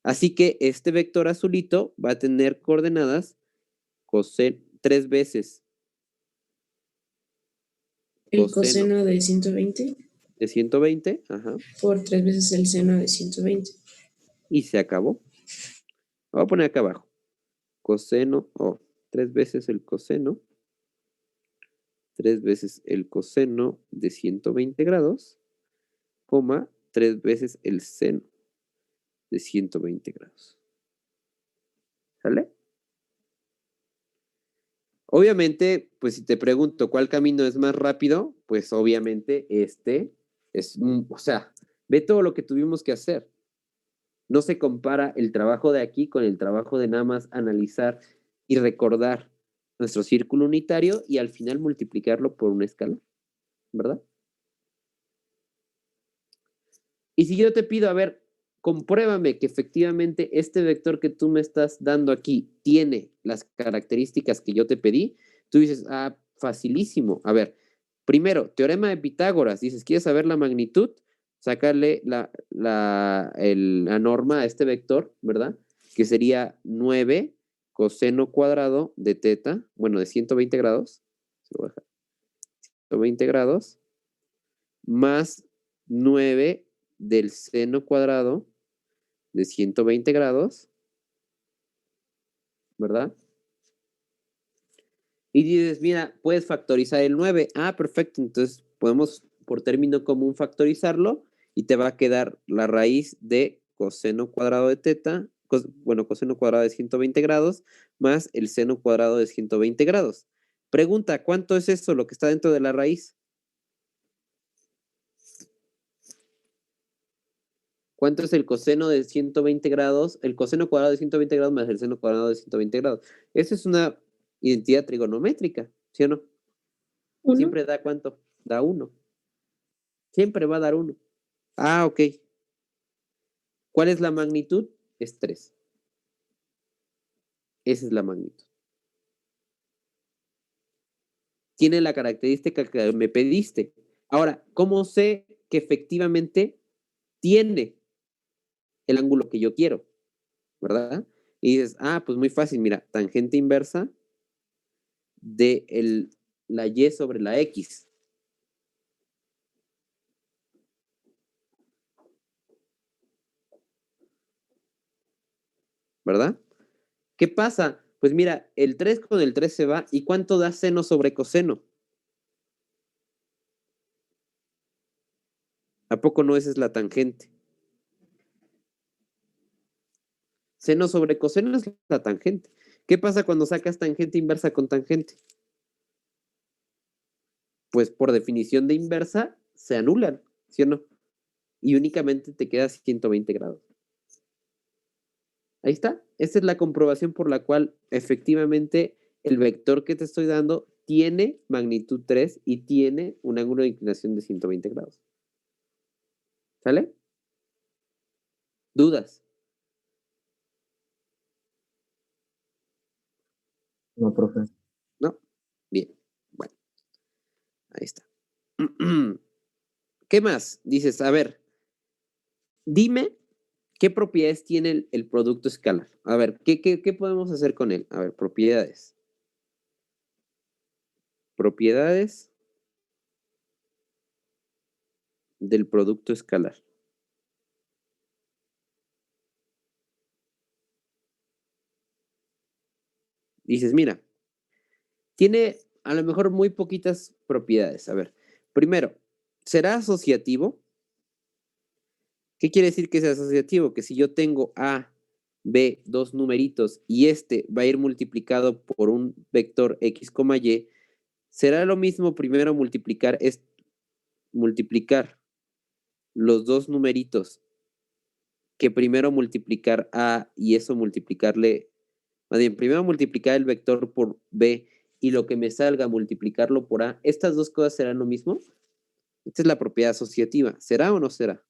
Así que este vector azulito va a tener coordenadas 3 veces El coseno de 120 de 120, ajá, por 3 veces el seno de 120. y se acabó. Lo voy a poner acá abajo. Coseno, 3 veces el coseno, 3 veces el coseno de 120 grados, coma, 3 veces el seno de 120 grados. ¿Sale? Obviamente, pues si te pregunto cuál camino es más rápido, pues obviamente este es, o sea, ve todo lo que tuvimos que hacer. No se compara el trabajo de aquí con el trabajo de nada más analizar y recordar nuestro círculo unitario y al final multiplicarlo por una escala, ¿verdad? Y si yo te pido, a ver, compruébame que efectivamente este vector que tú me estás dando aquí tiene las características que yo te pedí, tú dices, facilísimo. A ver, primero, teorema de Pitágoras, dices, ¿quieres saber la magnitud? Sacarle la norma a este vector, ¿verdad? Que sería 9 coseno cuadrado de teta, bueno, de 120 grados, 120 grados, más 9 del seno cuadrado de 120 grados, ¿verdad? Y dices, mira, puedes factorizar el 9. Perfecto, entonces podemos por término común factorizarlo y te va a quedar la raíz de coseno cuadrado de teta, coseno cuadrado de 120 grados más el seno cuadrado de 120 grados. Pregunta, ¿cuánto es eso lo que está dentro de la raíz? ¿Cuánto es el coseno de 120 grados? El coseno cuadrado de 120 grados más el seno cuadrado de 120 grados. Esa es una identidad trigonométrica, ¿sí o no? ¿Uno? Siempre da ¿cuánto? Da 1. Siempre va a dar 1. Ok. ¿Cuál es la magnitud? Es 3. Esa es la magnitud. Tiene la característica que me pediste. Ahora, ¿cómo sé que efectivamente tiene el ángulo que yo quiero? ¿Verdad? Y dices, pues muy fácil, mira, tangente inversa de la y sobre la x. ¿Verdad? ¿Qué pasa? Pues mira, el 3 con el 3 se va. ¿Y cuánto da seno sobre coseno? ¿A poco no esa es la tangente? Seno sobre coseno es la tangente. ¿Qué pasa cuando sacas tangente inversa con tangente? Pues por definición de inversa se anulan, ¿sí o no? Y únicamente te queda 120 grados. Ahí está. Esta es la comprobación por la cual efectivamente el vector que te estoy dando tiene magnitud 3 y tiene un ángulo de inclinación de 120 grados. ¿Sale? ¿Dudas? No, profe. ¿No? Bien. Bueno, ahí está. ¿Qué más? Dices, a ver, dime qué propiedades tiene el producto escalar. A ver, ¿qué podemos hacer con él? A ver, propiedades. Propiedades del producto escalar. Dices, mira, tiene a lo mejor muy poquitas propiedades. A ver, primero, ¿será asociativo? ¿Qué quiere decir que sea asociativo? Que si yo tengo A, B, dos numeritos, y este va a ir multiplicado por un vector X, Y, ¿será lo mismo primero multiplicar los dos numeritos que primero multiplicar A y eso multiplicarle, más bien, primero multiplicar el vector por B y lo que me salga multiplicarlo por A? ¿Estas dos cosas serán lo mismo? Esta es la propiedad asociativa. ¿Será o no será?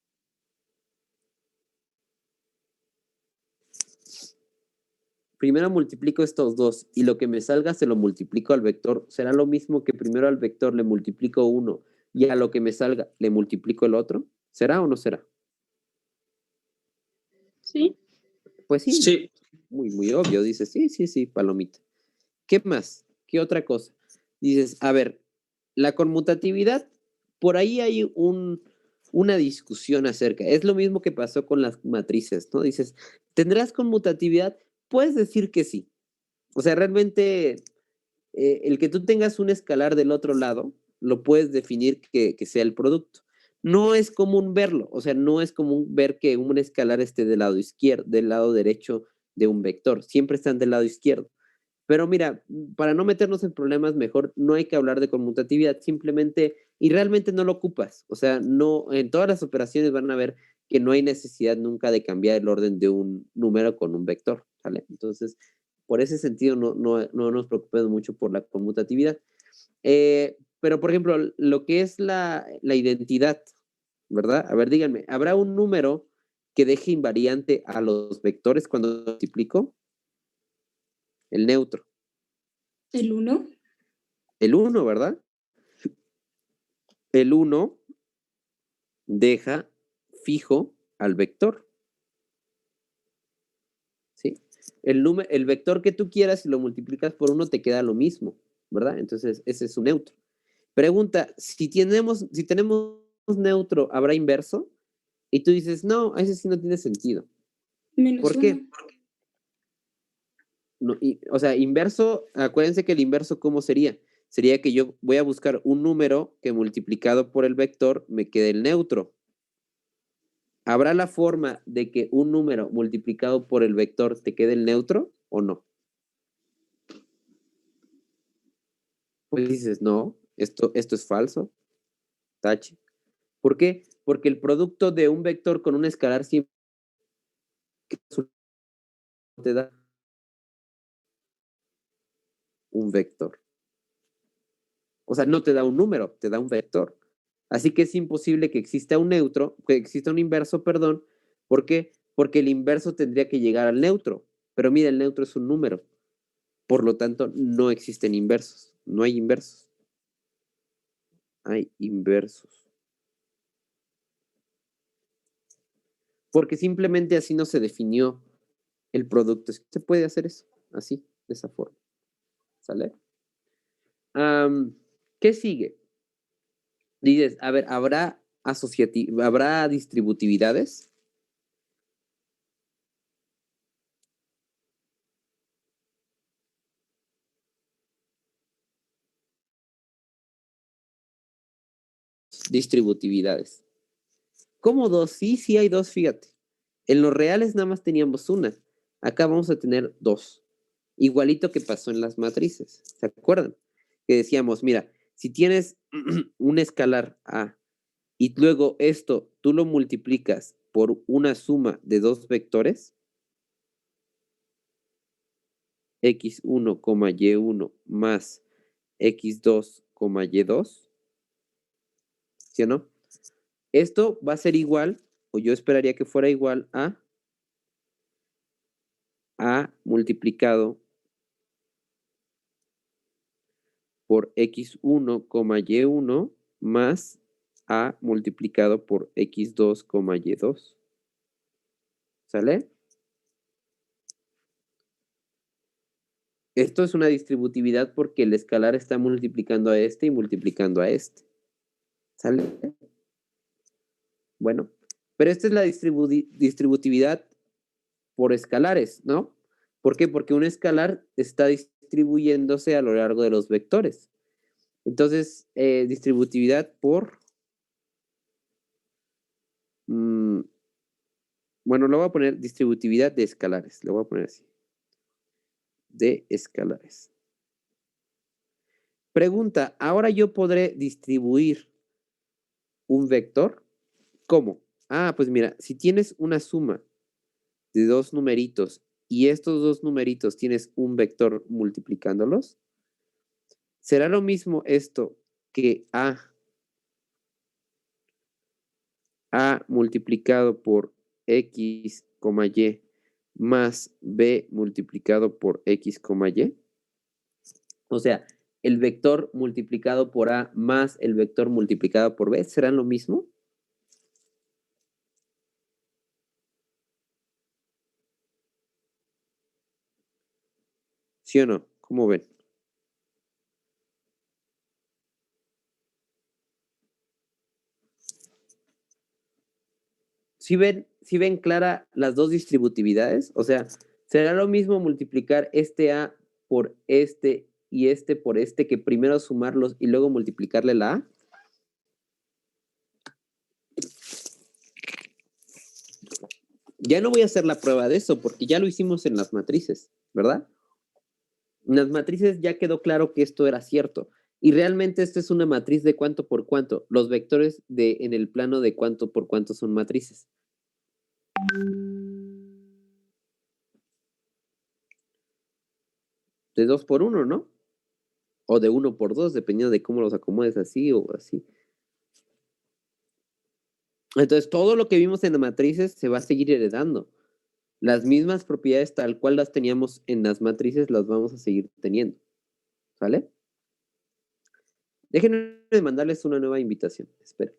Primero multiplico estos dos y lo que me salga se lo multiplico al vector. ¿Será lo mismo que primero al vector le multiplico uno y a lo que me salga le multiplico el otro? ¿Será o no será? Sí. Pues sí. Sí. Muy obvio. Dices, sí, palomita. ¿Qué más? ¿Qué otra cosa? Dices, a ver, la conmutatividad, por ahí hay una discusión acerca. Es lo mismo que pasó con las matrices, ¿no? Dices, ¿tendrás conmutatividad? Puedes decir que sí. O sea, realmente el que tú tengas un escalar del otro lado, lo puedes definir que sea el producto. No es común verlo, o sea, no es común ver que un escalar esté del lado izquierdo, del lado derecho de un vector. Siempre están del lado izquierdo. Pero mira, para no meternos en problemas, mejor no hay que hablar de conmutatividad, simplemente, y realmente no lo ocupas. O sea, no, en todas las operaciones van a ver que no hay necesidad nunca de cambiar el orden de un número con un vector, ¿vale? Entonces, por ese sentido, no nos preocupemos mucho por la conmutatividad. Pero, por ejemplo, lo que es la identidad, ¿verdad? A ver, díganme, ¿habrá un número que deje invariante a los vectores cuando multiplico? El neutro. ¿El 1? El 1, ¿verdad? El 1 deja fijo al vector. ¿Sí? El vector que tú quieras, si lo multiplicas por 1, te queda lo mismo, ¿verdad? Entonces, ese es un neutro. Pregunta, si tenemos neutro, ¿habrá inverso? Y tú dices, no, ese sí no tiene sentido. ¿Por qué? No, o sea, inverso, acuérdense que el inverso, ¿cómo sería? Sería que yo voy a buscar un número que multiplicado por el vector me quede el neutro. ¿Habrá la forma de que un número multiplicado por el vector te quede el neutro o no? Pues dices, no, esto es falso. Tache. ¿Por qué? Porque el producto de un vector con un escalar siempre te da un vector. O sea, no te da un número, te da un vector. Así que es imposible que exista un neutro, que exista un inverso, perdón. ¿Por qué? Porque el inverso tendría que llegar al neutro. Pero mira, el neutro es un número. Por lo tanto, no existen inversos. No hay inversos. Hay inversos. Porque simplemente así no se definió el producto. Se puede hacer eso, así, de esa forma. ¿Sale? ¿Qué sigue? Dices, a ver, ¿habrá distributividades? Distributividades. ¿Cómo dos? Sí hay dos, fíjate. En los reales nada más teníamos una. Acá vamos a tener dos. Igualito que pasó en las matrices. ¿Se acuerdan? Que decíamos, mira, si tienes un escalar A y luego esto tú lo multiplicas por una suma de dos vectores, x1, y1 más x2, y2, ¿sí o no? Esto va a ser igual, o yo esperaría que fuera igual a multiplicado por x1, y1 más a multiplicado por x2, y2. ¿Sale? Esto es una distributividad porque el escalar está multiplicando a este y multiplicando a este. ¿Sale? Bueno, pero esta es la distributividad por escalares, ¿no? ¿Por qué? Porque un escalar está distribuyéndose a lo largo de los vectores. Entonces, distributividad por... bueno, lo voy a poner distributividad de escalares. Lo voy a poner así. De escalares. Pregunta, ¿ahora yo podré distribuir un vector? ¿Cómo? Ah, pues mira, si tienes una suma de dos numeritos y estos dos numeritos tienes un vector multiplicándolos, ¿será lo mismo esto que A multiplicado por X, Y más B multiplicado por X, Y? O sea, el vector multiplicado por A más el vector multiplicado por B, ¿serán lo mismo? ¿Sí o no? ¿Cómo ven? ¿Sí ven clara las dos distributividades? O sea, ¿será lo mismo multiplicar este A por este y este por este que primero sumarlos y luego multiplicarle la A? Ya no voy a hacer la prueba de eso porque ya lo hicimos en las matrices, ¿verdad? En las matrices ya quedó claro que esto era cierto. Y realmente esto es una matriz de cuánto por cuánto. Los vectores en el plano de cuánto por cuánto son matrices. De 2 por 1, ¿no? O de 1 por 2, dependiendo de cómo los acomodes así o así. Entonces, todo lo que vimos en las matrices se va a seguir heredando. Las mismas propiedades tal cual las teníamos en las matrices las vamos a seguir teniendo. ¿Sale? Déjenme mandarles una nueva invitación. Espera.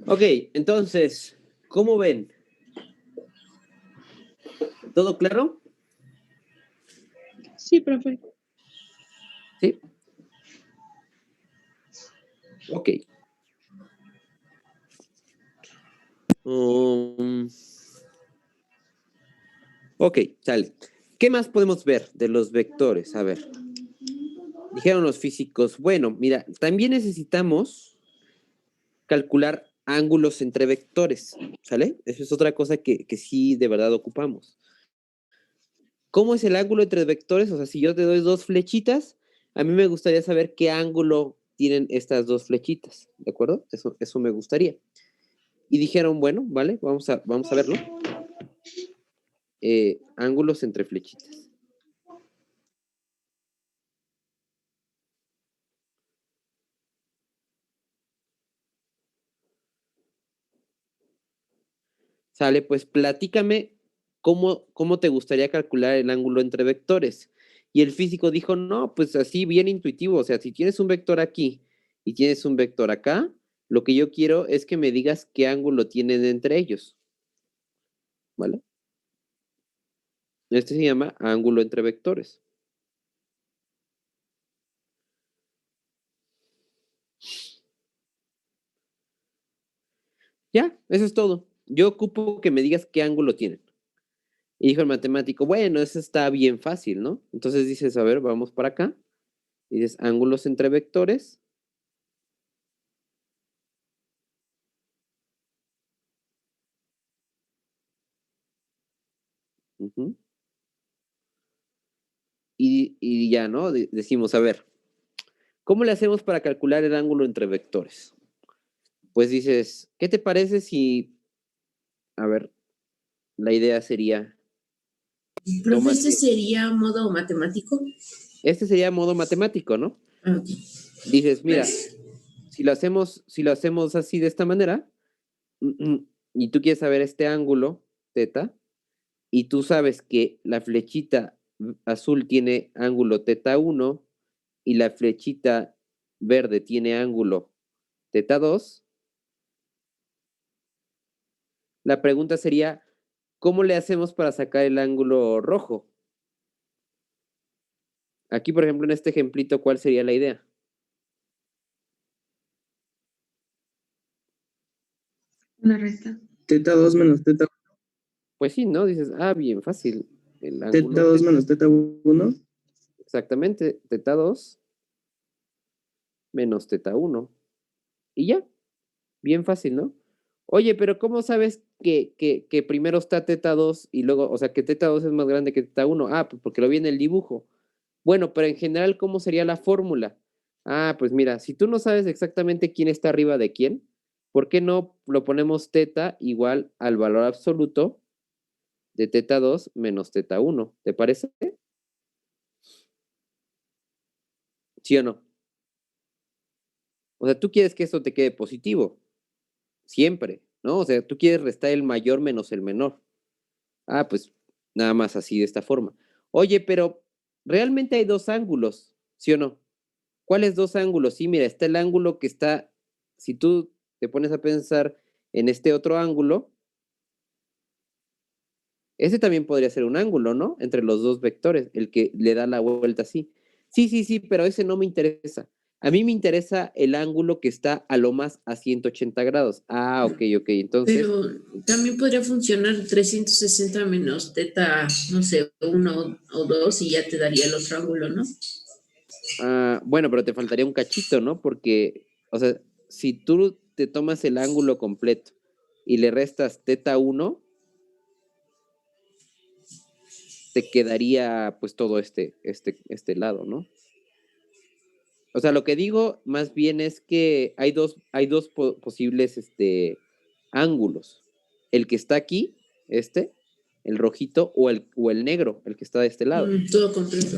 Ok, entonces, ¿cómo ven? ¿Todo claro? Sí, profe. Sí. Ok. Ok, sale. ¿Qué más podemos ver de los vectores? A ver. Dijeron los físicos, bueno, mira, también necesitamos calcular ángulos entre vectores, ¿sale? Eso es otra cosa que sí de verdad ocupamos. ¿Cómo es el ángulo entre vectores? O sea, si yo te doy dos flechitas, a mí me gustaría saber qué ángulo tienen estas dos flechitas, ¿de acuerdo? Eso me gustaría. Y dijeron, bueno, vale, vamos a verlo. Ángulos entre flechitas. Sale, pues platícame cómo te gustaría calcular el ángulo entre vectores. Y el físico dijo, no, pues así bien intuitivo, o sea, si tienes un vector aquí y tienes un vector acá, lo que yo quiero es que me digas qué ángulo tienen entre ellos, ¿vale? Este se llama ángulo entre vectores. Ya, eso es todo. Yo ocupo que me digas qué ángulo tienen. Y dijo el matemático, bueno, eso está bien fácil, ¿no? Entonces dices, a ver, vamos para acá. Y dices, ángulos entre vectores. Ujú. Y ya, ¿no? Decimos, a ver, ¿cómo le hacemos para calcular el ángulo entre vectores? Pues dices, ¿qué te parece si, a ver, la idea sería, Profe, ¿este sería modo matemático? este sería modo matemático, ¿no? Ok. Dices, mira, Gracias. si lo hacemos así de esta manera, y tú quieres saber este ángulo, teta, y tú sabes que la flechita azul tiene ángulo teta 1 y la flechita verde tiene ángulo teta 2, la pregunta sería, ¿cómo le hacemos para sacar el ángulo rojo? Aquí, por ejemplo, en este ejemplito, ¿cuál sería la idea? Una resta. Teta 2 menos teta Pues sí, ¿no? Dices, bien fácil. El Teta ángulo 2 menos teta 1. exactamente, teta 2 menos teta 1. Y ya, bien fácil, ¿no? Oye, pero ¿cómo sabes que primero está teta 2 y luego, o sea, que teta 2 es más grande que teta 1? Pues porque lo vi en el dibujo. Bueno, pero en general, ¿cómo sería la fórmula? Pues mira, si tú no sabes exactamente quién está arriba de quién, ¿por qué no lo ponemos teta igual al valor absoluto de teta 2 menos teta 1? ¿Te parece? ¿Sí o no? O sea, tú quieres que esto te quede positivo, siempre, ¿no? O sea, tú quieres restar el mayor menos el menor. Pues nada más así de esta forma. Oye, pero realmente hay dos ángulos, ¿sí o no? ¿Cuáles dos ángulos? Sí, mira, está el ángulo que está, si tú te pones a pensar en este otro ángulo, ese también podría ser un ángulo, ¿no? Entre los dos vectores, el que le da la vuelta así. Sí, pero ese no me interesa. A mí me interesa el ángulo que está a lo más a 180 grados. Ok, entonces... Pero también podría funcionar 360 menos teta, no sé, 1 o 2 y ya te daría el otro ángulo, ¿no? Bueno, pero te faltaría un cachito, ¿no? Porque, o sea, si tú te tomas el ángulo completo y le restas teta 1, te quedaría pues todo este lado, ¿no? O sea, lo que digo más bien es que hay dos posibles ángulos. El que está aquí el rojito o el negro, el que está de este lado. Todo completo.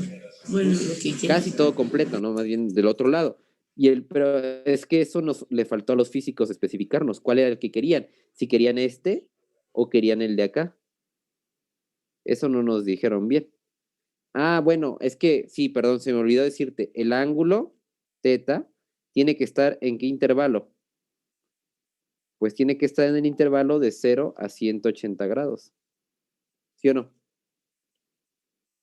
Bueno, lo que quieras. Casi todo completo, ¿no? Más bien del otro lado. Pero es que eso le faltó a los físicos especificarnos cuál era el que querían. Si querían este o querían el de acá. Eso no nos dijeron bien. Ah, bueno, es que sí, perdón, se me olvidó decirte. El ángulo teta tiene que estar ¿en qué intervalo? Pues tiene que estar en el intervalo de 0 a 180 grados. ¿Sí o no?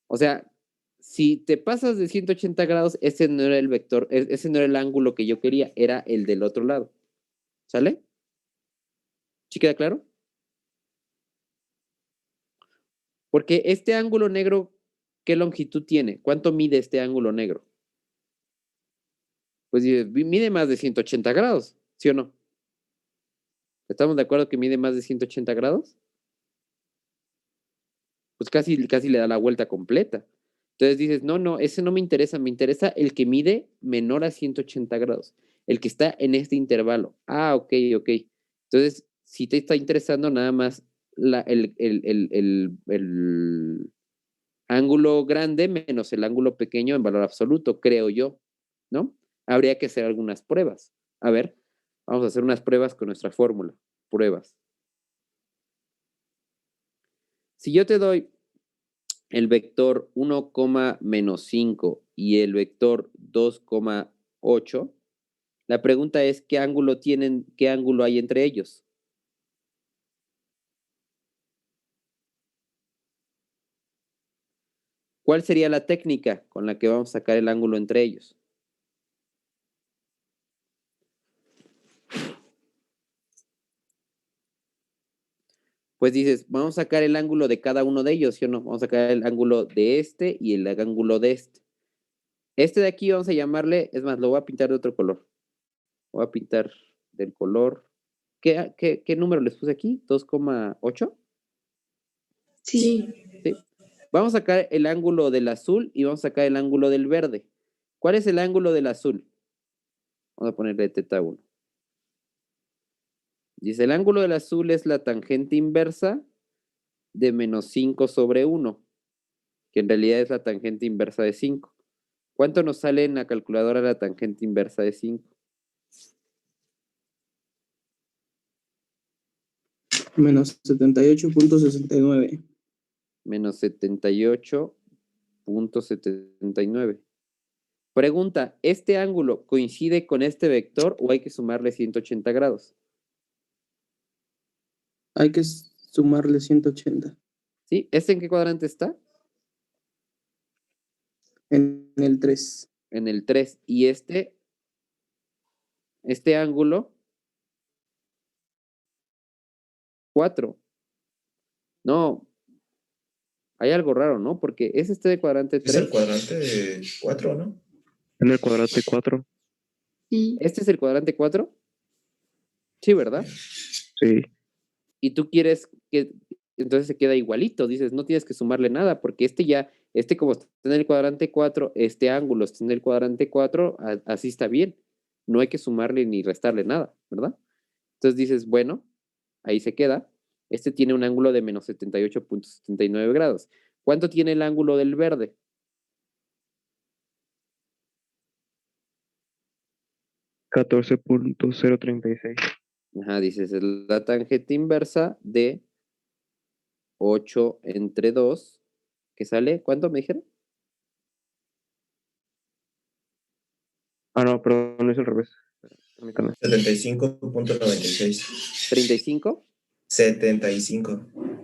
O sea, si te pasas de 180 grados, ese no era el vector, ese no era el ángulo que yo quería, era el del otro lado. ¿Sale? ¿Sí queda claro? Porque este ángulo negro, ¿qué longitud tiene? ¿Cuánto mide este ángulo negro? Pues mide más de 180 grados, ¿sí o no? ¿Estamos de acuerdo que mide más de 180 grados? Pues casi le da la vuelta completa. Entonces dices, no, ese no me interesa el que mide menor a 180 grados, el que está en este intervalo. Ah, ok. Entonces, si te está interesando nada más el ángulo grande menos el ángulo pequeño en valor absoluto, creo yo, ¿no? Habría que hacer algunas pruebas. A ver, vamos a hacer unas pruebas con nuestra fórmula. Pruebas. Si yo te doy el vector 1, menos 5 y el vector 2,8, la pregunta es, ¿qué ángulo tienen, qué ángulo hay entre ellos? ¿Cuál sería la técnica con la que vamos a sacar el ángulo entre ellos? Pues dices, vamos a sacar el ángulo de cada uno de ellos, ¿sí o no? Vamos a sacar el ángulo de este y el ángulo de este. Este de aquí vamos a llamarle, es más, lo voy a pintar de otro color. Voy a pintar del color. ¿Qué número les puse aquí? ¿2,8? Sí. Sí. Vamos a sacar el ángulo del azul y vamos a sacar el ángulo del verde. ¿Cuál es el ángulo del azul? Vamos a ponerle teta 1. Dice, el ángulo del azul es la tangente inversa de menos 5 sobre 1, que en realidad es la tangente inversa de 5. ¿Cuánto nos sale en la calculadora la tangente inversa de 5? Menos 78.69. Menos 78.79. Pregunta, ¿este ángulo coincide con este vector o hay que sumarle 180 grados? Hay que sumarle 180. ¿Sí? ¿Este en qué cuadrante está? En el 3. En el 3. ¿Y este ángulo? 4. No, hay algo raro, ¿no? Porque es este de cuadrante 3. Es el cuadrante 4, ¿no? En el cuadrante 4. Sí. ¿Este es el cuadrante 4? Sí, ¿verdad? Sí. Y tú quieres que entonces se queda igualito, dices, no tienes que sumarle nada, porque este como está en el cuadrante 4, este ángulo está en el cuadrante 4, así está bien. No hay que sumarle ni restarle nada, ¿verdad? Entonces dices, bueno, ahí se queda. Este tiene un ángulo de menos 78.79 grados. ¿Cuánto tiene el ángulo del verde? $14.036. Ajá, dices, es la tangente inversa de 8 entre 2, que sale, ¿cuánto me dijeron? Ah, no, perdón, es al revés. Permítame. 75.96. ¿35? 75.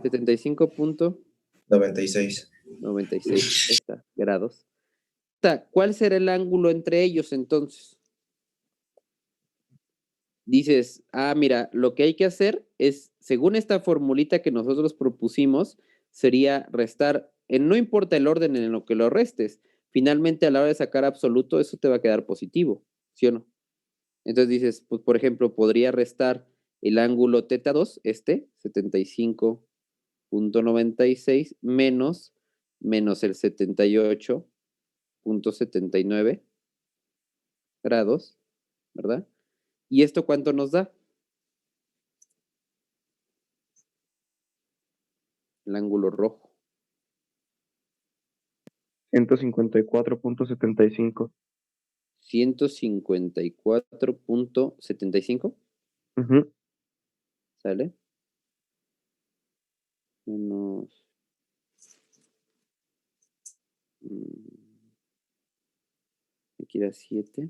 75.96 96. grados. ¿Cuál será el ángulo entre ellos entonces? Dices, mira, lo que hay que hacer es, según esta formulita que nosotros propusimos, sería restar, no importa el orden en lo que lo restes, finalmente a la hora de sacar absoluto, eso te va a quedar positivo, ¿sí o no? Entonces dices, pues por ejemplo, podría restar el ángulo teta 2, 75.96 menos el 78.79 grados, ¿verdad? ¿Y esto cuánto nos da? el ángulo rojo. 154.75. 154.75. Ujú. ¿Sale? Menos. Aquí da 7.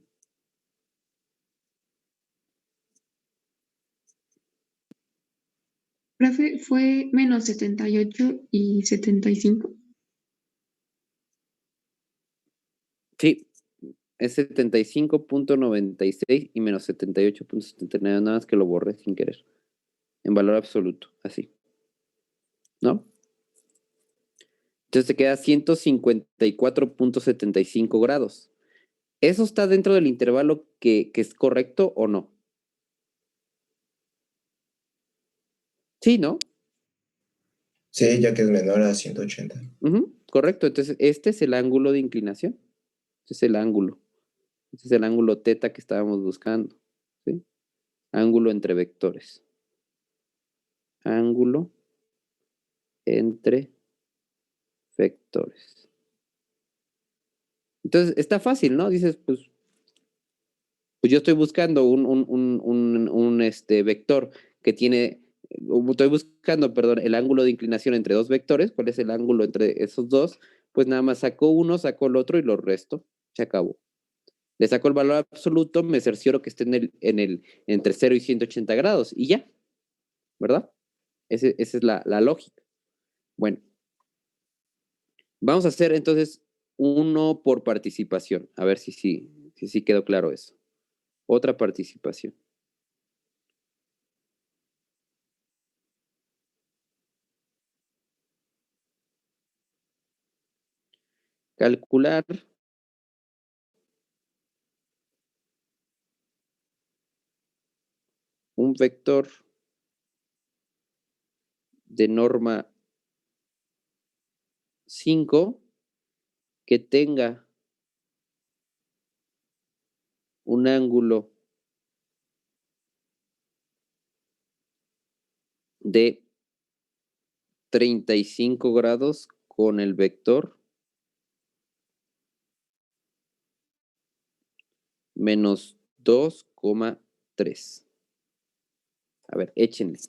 Profe, fue menos 78 y 75. Sí, es 75.96 y menos 78.79, nada más que lo borré sin querer. En valor absoluto, así. ¿No? Entonces te queda 154.75 grados. ¿Eso está dentro del intervalo que es correcto o no? Sí, ¿no? Sí, ya que es menor a 180. Correcto. Entonces, este es el ángulo de inclinación. Este es el ángulo. Este es el ángulo teta que estábamos buscando. ¿Sí? Ángulo entre vectores. Ángulo entre vectores. Entonces, está fácil, ¿no? Dices, pues yo estoy buscando un vector que tiene, estoy buscando, perdón, el ángulo de inclinación entre dos vectores. ¿Cuál es el ángulo entre esos dos? Pues nada más saco uno, saco el otro y lo resto. Se acabó. Le saco el valor absoluto, me cercioro que esté entre 0 y 180 grados y ya, ¿verdad? Esa es la lógica. Bueno, vamos a hacer entonces uno por participación. A ver si quedó claro eso. Otra participación. Calcular un vector de norma 5 que tenga un ángulo de 35 grados con el vector menos 2,3. A ver, échenle.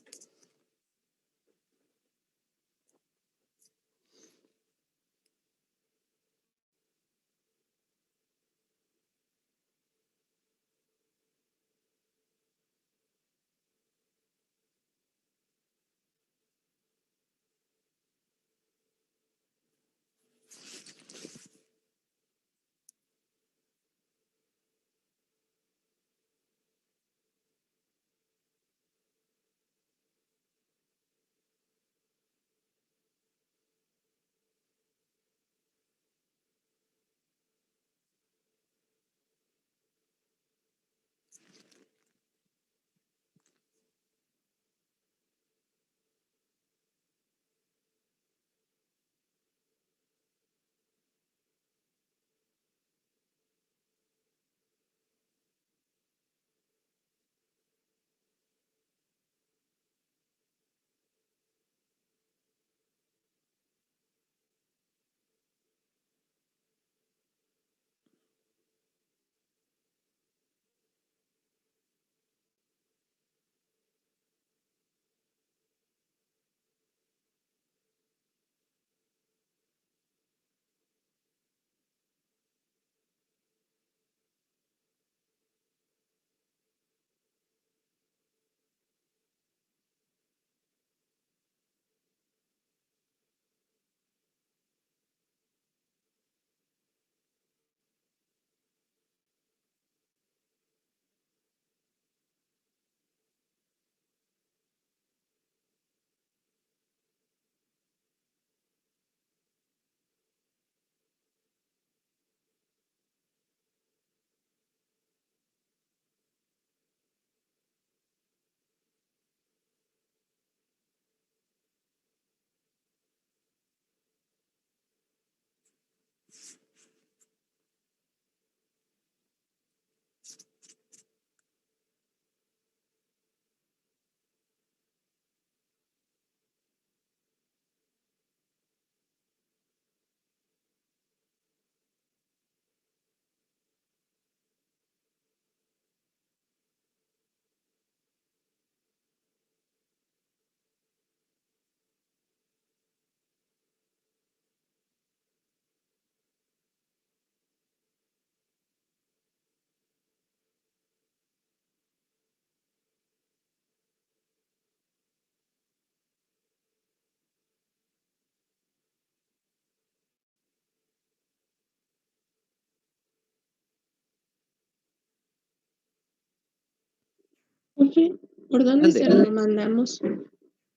Profe, ¿por dónde Ande. se lo mandamos?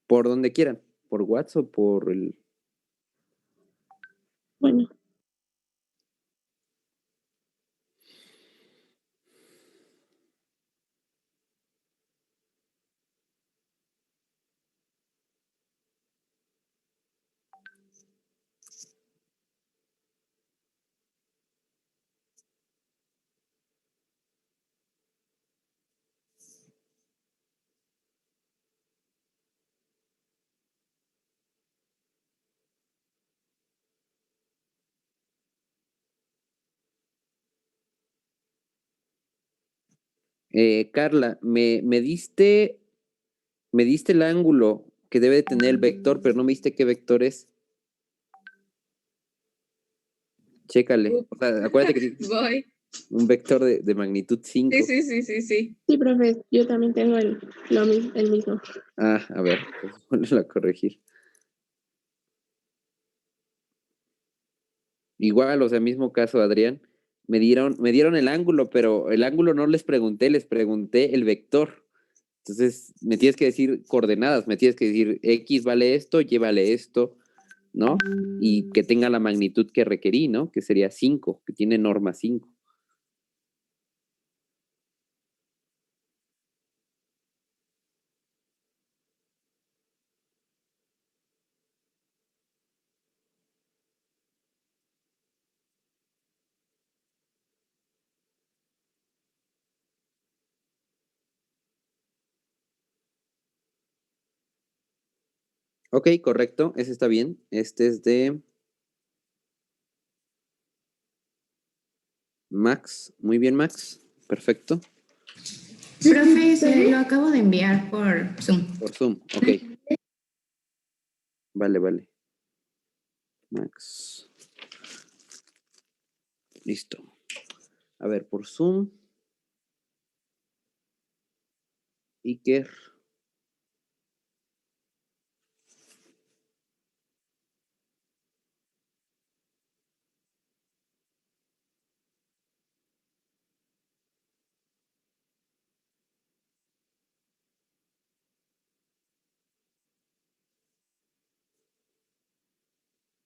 Por donde quieran. Por WhatsApp o por el... Bueno, Carla, me diste el ángulo que debe de tener el vector, pero no me diste qué vector es. Chécale. O sea, acuérdate que Voy. un vector de magnitud 5. Sí. sí, profe, yo también tengo el mismo. Ah, a ver, pues ponlo a corregir. Igual, o sea, mismo caso, Adrián. Me dieron el ángulo, pero el ángulo no les pregunté el vector. Entonces, me tienes que decir coordenadas, me tienes que decir X vale esto, Y vale esto, ¿no? Y que tenga la magnitud que requerí, ¿no? Que sería 5, que tiene norma 5. Ok, correcto, ese está bien. Este es de Max. Muy bien, Max. Perfecto. Profe, se lo acabo de enviar por Zoom. Por Zoom, ok. Vale. Max. Listo. A ver, por Zoom. Iker.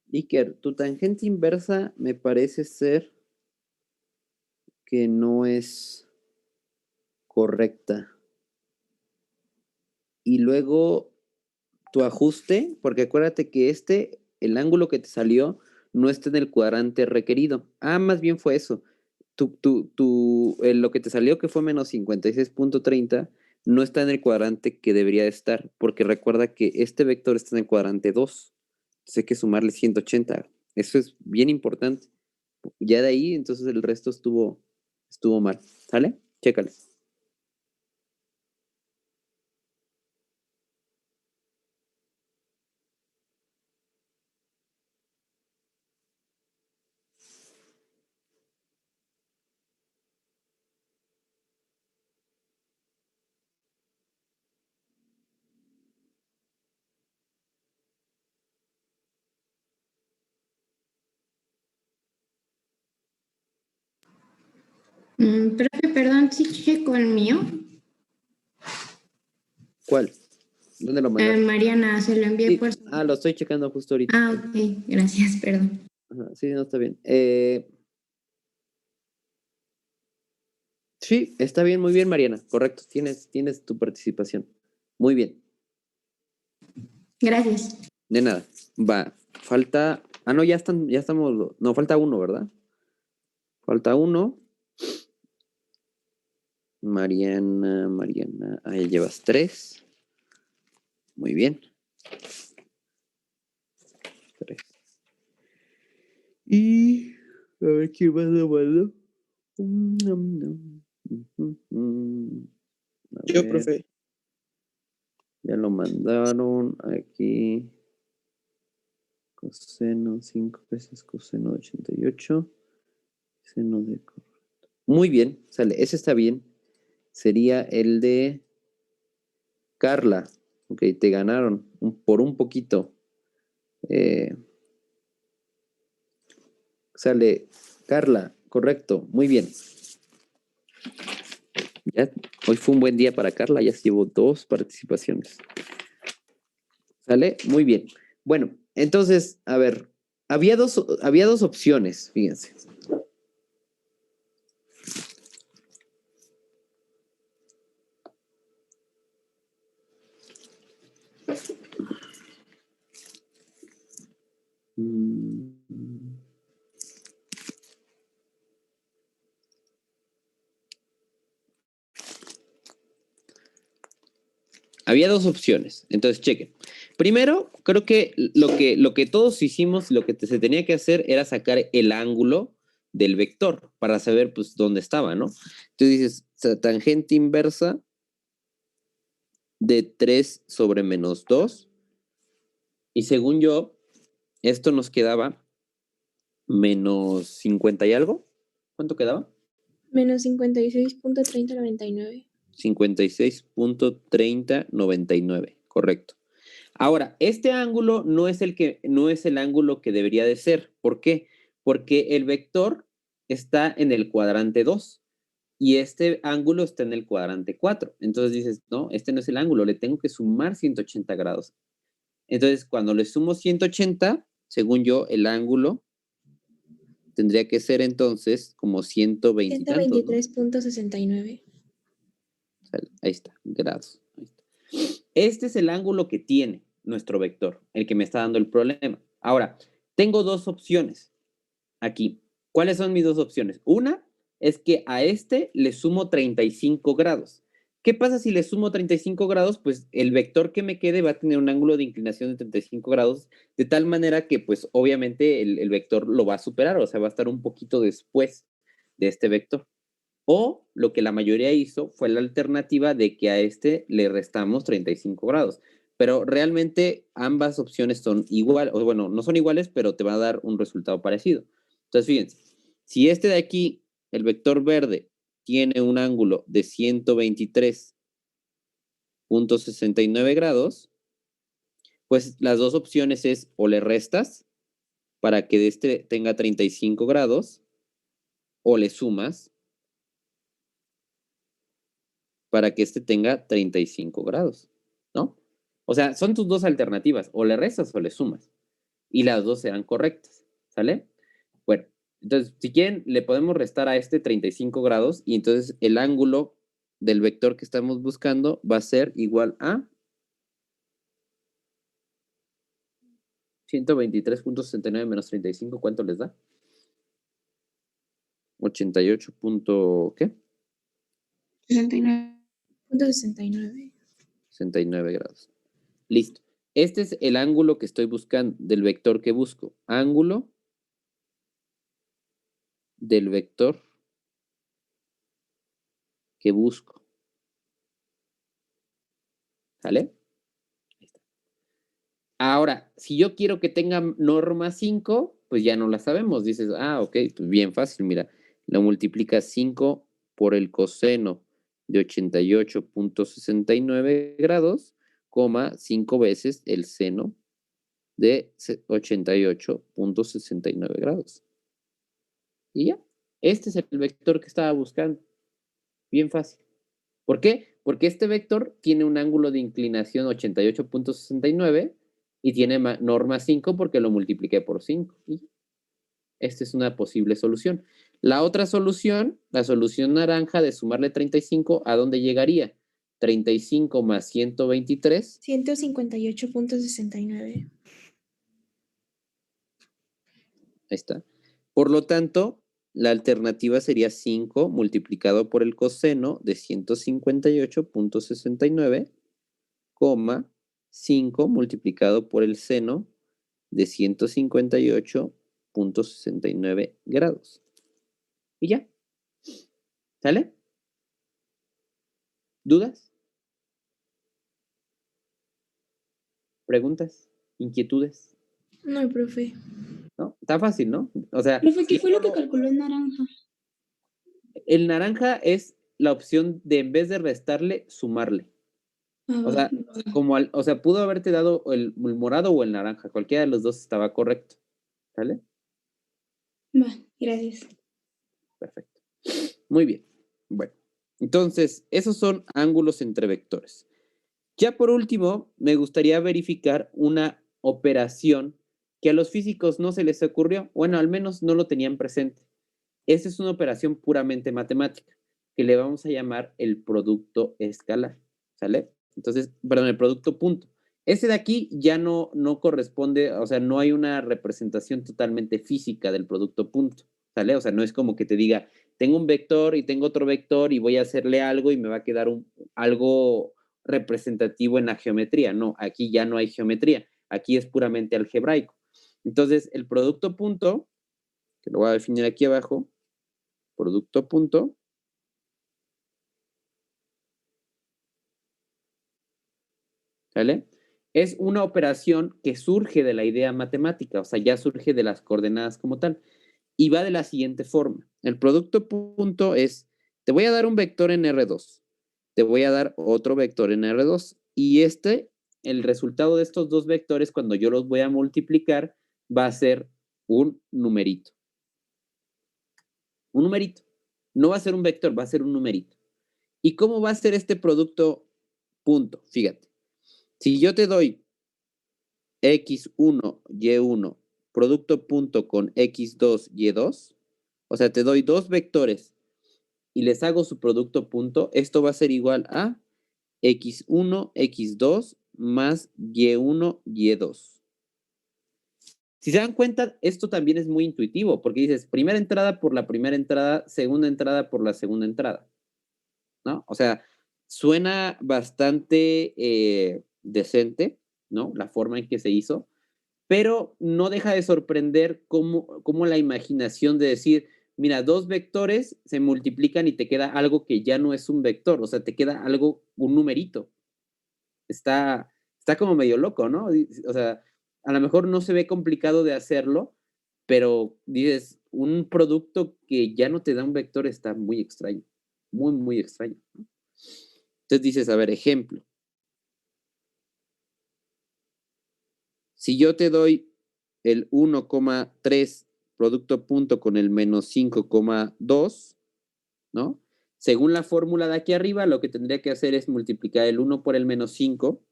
Iker, tu tangente inversa me parece ser que no es correcta. Y luego tu ajuste, porque acuérdate que el ángulo que te salió, no está en el cuadrante requerido. Ah, más bien fue eso. Lo que te salió, que fue menos 56.30, no está en el cuadrante que debería de estar, porque recuerda que este vector está en el cuadrante 2. Entonces hay que sumarle 180. Eso es bien importante. Ya de ahí, entonces el resto estuvo mal. ¿Sale? Chécale. Profe, perdón, sí checo el mío. ¿Cuál? ¿Dónde lo mandaste? Mariana, se lo envié Sí. por... Ah, lo estoy checando justo ahorita. Ah, ok, gracias, perdón. Ajá, sí, no, está bien. Sí, está bien, muy bien, Mariana. Correcto, tienes tu participación. Muy bien. Gracias. De nada. Va, falta... Ah, no, ya estamos... No, falta uno, ¿verdad? Falta uno. Mariana. Ahí llevas 3. Muy bien. 3. Y... A ver, ¿quién más lo mandó? A Yo, ver, profe. ya lo mandaron aquí. Coseno 5 veces coseno de 88. Seno de correcto. Muy bien, sale. Ese está bien. Sería el de Carla. Ok, te ganaron por un poquito. Sale Carla, correcto. Muy bien. Ya, hoy fue un buen día para Carla, ya se llevó 2 participaciones. ¿Sale? Muy bien. Bueno, entonces, a ver, había dos opciones, fíjense. Había 2 opciones, entonces chequen. Primero, creo que lo que todos hicimos, lo que se tenía que hacer era sacar el ángulo del vector para saber pues dónde estaba, ¿no? Entonces dices, tangente inversa de 3 sobre menos 2. Y según yo, esto nos quedaba menos 50 y algo. ¿Cuánto quedaba? Menos 56.3099. 56.3099, correcto. Ahora, este ángulo no es el ángulo que debería de ser. ¿Por qué? Porque el vector está en el cuadrante 2 y este ángulo está en el cuadrante 4. Entonces dices, no, este no es el ángulo, le tengo que sumar 180 grados. Entonces, cuando le sumo 180, según yo, el ángulo tendría que ser entonces como 120 y tantos, ¿no? 123.69. Ahí está, grados. Ahí está. Este es el ángulo que tiene nuestro vector, el que me está dando el problema. Ahora, tengo 2 opciones aquí. ¿Cuáles son mis 2 opciones? Una es que a este le sumo 35 grados. ¿Qué pasa si le sumo 35 grados? Pues el vector que me quede va a tener un ángulo de inclinación de 35 grados, de tal manera que pues obviamente el vector lo va a superar, o sea, va a estar un poquito después de este vector. O lo que la mayoría hizo fue la alternativa de que a este le restamos 35 grados. Pero realmente ambas opciones son iguales, o bueno, no son iguales, pero te va a dar un resultado parecido. Entonces, fíjense, si este de aquí, el vector verde, tiene un ángulo de 123.69 grados, pues las 2 opciones es o le restas para que este tenga 35 grados, o le sumas para que este tenga 35 grados, ¿no? O sea, son tus 2 alternativas, o le restas o le sumas. Y las 2 serán correctas, ¿sale? Bueno, entonces, si quieren, le podemos restar a este 35 grados y entonces el ángulo del vector que estamos buscando va a ser igual a 123.69 menos 35, ¿cuánto les da? 88. ¿Qué? 69.69. 69 grados. Listo. Este es el ángulo que estoy buscando, del vector que busco. Ángulo del vector que busco. ¿Sale? Ahí está. Ahora, si yo quiero que tenga norma 5, pues ya no la sabemos. Dices, ok, pues bien fácil, mira. Lo multiplicas 5 por el coseno de 88.69 grados, 5 veces el seno de 88.69 grados. Y ya. Este es el vector que estaba buscando. Bien fácil. ¿Por qué? Porque este vector tiene un ángulo de inclinación 88.69 y tiene norma 5 porque lo multipliqué por 5. Y esta es una posible solución. La otra solución, la solución naranja de sumarle 35, ¿a dónde llegaría? 35 más 123. 158.69. Ahí está. Por lo tanto, la alternativa sería 5 multiplicado por el coseno de 158.69, 5 multiplicado por el seno de 158.69 grados. Y ya. ¿Sale? ¿Dudas? ¿Preguntas? ¿Inquietudes? No, profe. ¿No? Está fácil, ¿no? O sea, Profe, ¿qué fue lo que calculó el naranja? el naranja es la opción de en vez de restarle, sumarle. O sea, pudo haberte dado el morado o el naranja. Cualquiera de los dos estaba correcto. ¿Sale? Va, gracias. Perfecto. Muy bien. Bueno, Entonces, esos son ángulos entre vectores. Ya por último, me gustaría verificar una operación que a los físicos no se les ocurrió, bueno, al menos no lo tenían presente. Esa es una operación puramente matemática, que le vamos a llamar el producto escalar, ¿sale? Entonces, perdón, el producto punto. Ese de aquí ya no corresponde, o sea, no hay una representación totalmente física del producto punto, ¿sale? O sea, no es como que te diga, tengo un vector y tengo otro vector y voy a hacerle algo y me va a quedar algo representativo en la geometría. No, aquí ya no hay geometría, aquí es puramente algebraico. Entonces, el producto punto, que lo voy a definir aquí abajo, producto punto, ¿sale? Es una operación que surge de la idea matemática, o sea, ya surge de las coordenadas como tal, y va de la siguiente forma. El producto punto es, te voy a dar un vector en R2, te voy a dar otro vector en R2, y el resultado de estos dos vectores, cuando yo los voy a multiplicar, va a ser un numerito. Un numerito. No va a ser un vector, va a ser un numerito. ¿Y cómo va a ser este producto punto? Fíjate. Si yo te doy x1, y1, producto punto con x2, y2, o sea, te doy dos vectores y les hago su producto punto, esto va a ser igual a x1, x2 más y1, y2. Si se dan cuenta, esto también es muy intuitivo, porque dices, primera entrada por la primera entrada, segunda entrada por la segunda entrada, ¿no? O sea, suena bastante decente, ¿no? La forma en que se hizo, pero no deja de sorprender cómo la imaginación de decir, mira, dos vectores se multiplican y te queda algo que ya no es un vector, o sea, te queda algo, un numerito. Está como medio loco, ¿no? O sea, a lo mejor no se ve complicado de hacerlo, pero dices, un producto que ya no te da un vector está muy extraño, muy, muy extraño, ¿no? Entonces dices, a ver, ejemplo. Si yo te doy el 1,3 producto punto con el menos 5,2, ¿no? Según la fórmula de aquí arriba, lo que tendría que hacer es multiplicar el 1 por el menos 5.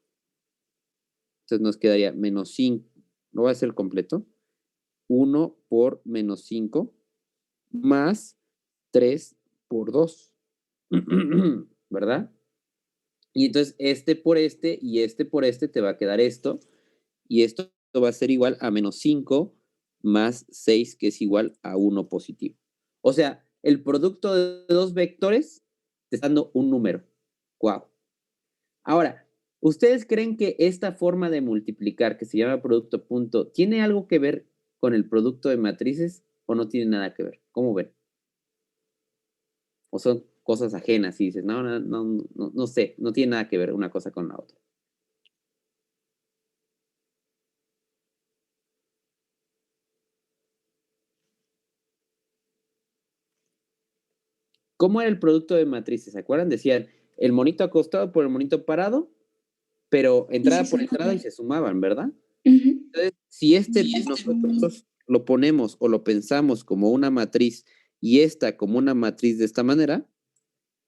Entonces nos quedaría menos 5, lo voy a hacer completo. 1 por menos 5 más 3 por 2. ¿Verdad? Y entonces este por este y este por este te va a quedar esto. Y esto va a ser igual a menos 5 más 6, que es igual a 1 positivo. O sea, el producto de dos vectores te está dando un número. ¡Wow! Ahora, ¿ustedes creen que esta forma de multiplicar, que se llama producto punto, tiene algo que ver con el producto de matrices o no tiene nada que ver? ¿Cómo ven? ¿O son cosas ajenas y dices, no sé, no tiene nada que ver una cosa con la otra? ¿Cómo era el producto de matrices? ¿Se acuerdan? Decían el monito acostado por el monito parado, pero entrada por entrada y se sumaban, ¿verdad? Entonces, si nosotros lo ponemos o lo pensamos como una matriz y esta como una matriz de esta manera,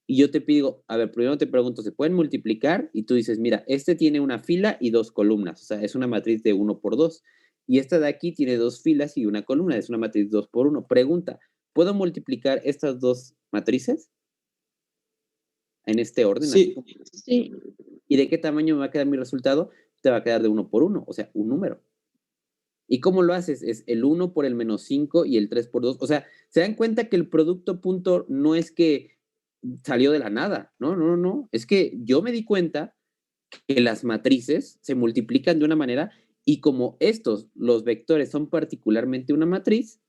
y yo te pido, a ver, primero te pregunto, ¿se pueden multiplicar? Y tú dices, mira, este tiene una fila y dos columnas, o sea, es una matriz de 1 por 2. Y esta de aquí tiene dos filas y una columna, es una matriz 2 por 1. Pregunta, ¿puedo multiplicar estas dos matrices en este orden? Sí. Sí. ¿Y de qué tamaño me va a quedar mi resultado? Te va a quedar de 1 por 1, o sea, un número. ¿Y cómo lo haces? Es el 1 por el menos 5 y el 3 por 2. O sea, se dan cuenta que el producto punto no es que salió de la nada. No. Es que yo me di cuenta que las matrices se multiplican de una manera y como los vectores, son particularmente una matriz,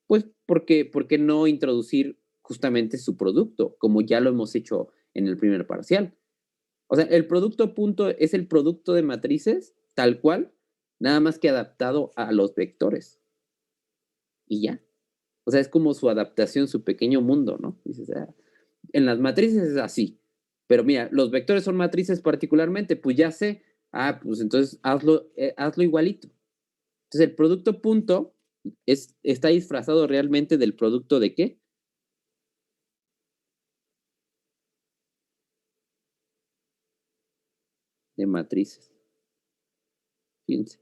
pues, ¿por qué no introducir justamente su producto, como ya lo hemos hecho en el primer parcial? O sea, el producto punto es el producto de matrices, tal cual, nada más que adaptado a los vectores. Y ya. O sea, es como su adaptación, su pequeño mundo, ¿no? Dices, en las matrices es así. Pero mira, los vectores son matrices particularmente, pues ya sé. Pues entonces hazlo igualito. Entonces el producto punto está disfrazado realmente del producto de ¿qué? de matrices. Fíjense.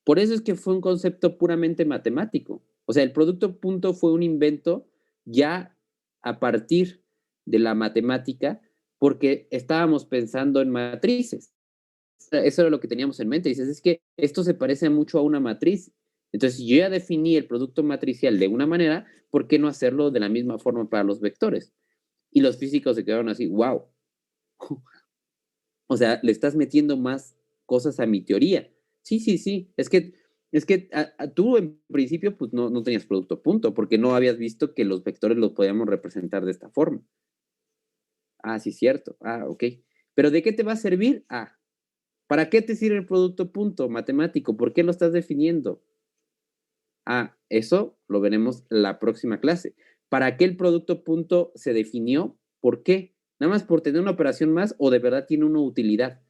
Por eso es que fue un concepto puramente matemático. O sea, el producto punto fue un invento ya a partir de la matemática porque estábamos pensando en matrices. Eso era lo que teníamos en mente. Dices, es que esto se parece mucho a una matriz. Entonces, yo ya definí el producto matricial de una manera, ¿por qué no hacerlo de la misma forma para los vectores? Y los físicos se quedaron así, wow. O sea, le estás metiendo más cosas a mi teoría. Sí. Es que tú en principio pues no tenías producto punto, porque no habías visto que los vectores los podíamos representar de esta forma. Ah, sí, cierto. Ah, ok. ¿Pero de qué te va a servir? Ah, ¿para qué te sirve el producto punto matemático? ¿Por qué lo estás definiendo? Ah, eso lo veremos la próxima clase. ¿Para qué el producto punto se definió? ¿Por qué? ¿Nada más por tener una operación más o de verdad tiene una utilidad?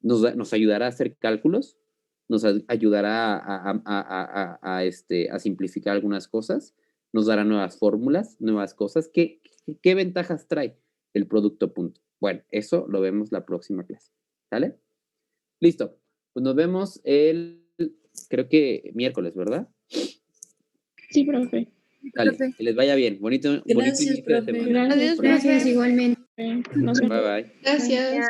¿Nos ayudará a hacer cálculos? ¿Nos ayudará a simplificar algunas cosas? ¿Nos dará nuevas fórmulas, nuevas cosas? ¿Qué ventajas trae el producto punto? Bueno, eso lo vemos la próxima clase. ¿Sale? Listo. Pues nos vemos creo que miércoles, ¿verdad? Sí, profe. Dale, que les vaya bien. Bonito Gracias, inicio de profe. semana. Gracias, Gracias, profe. igualmente. Nos vemos. Bye, bye. Gracias.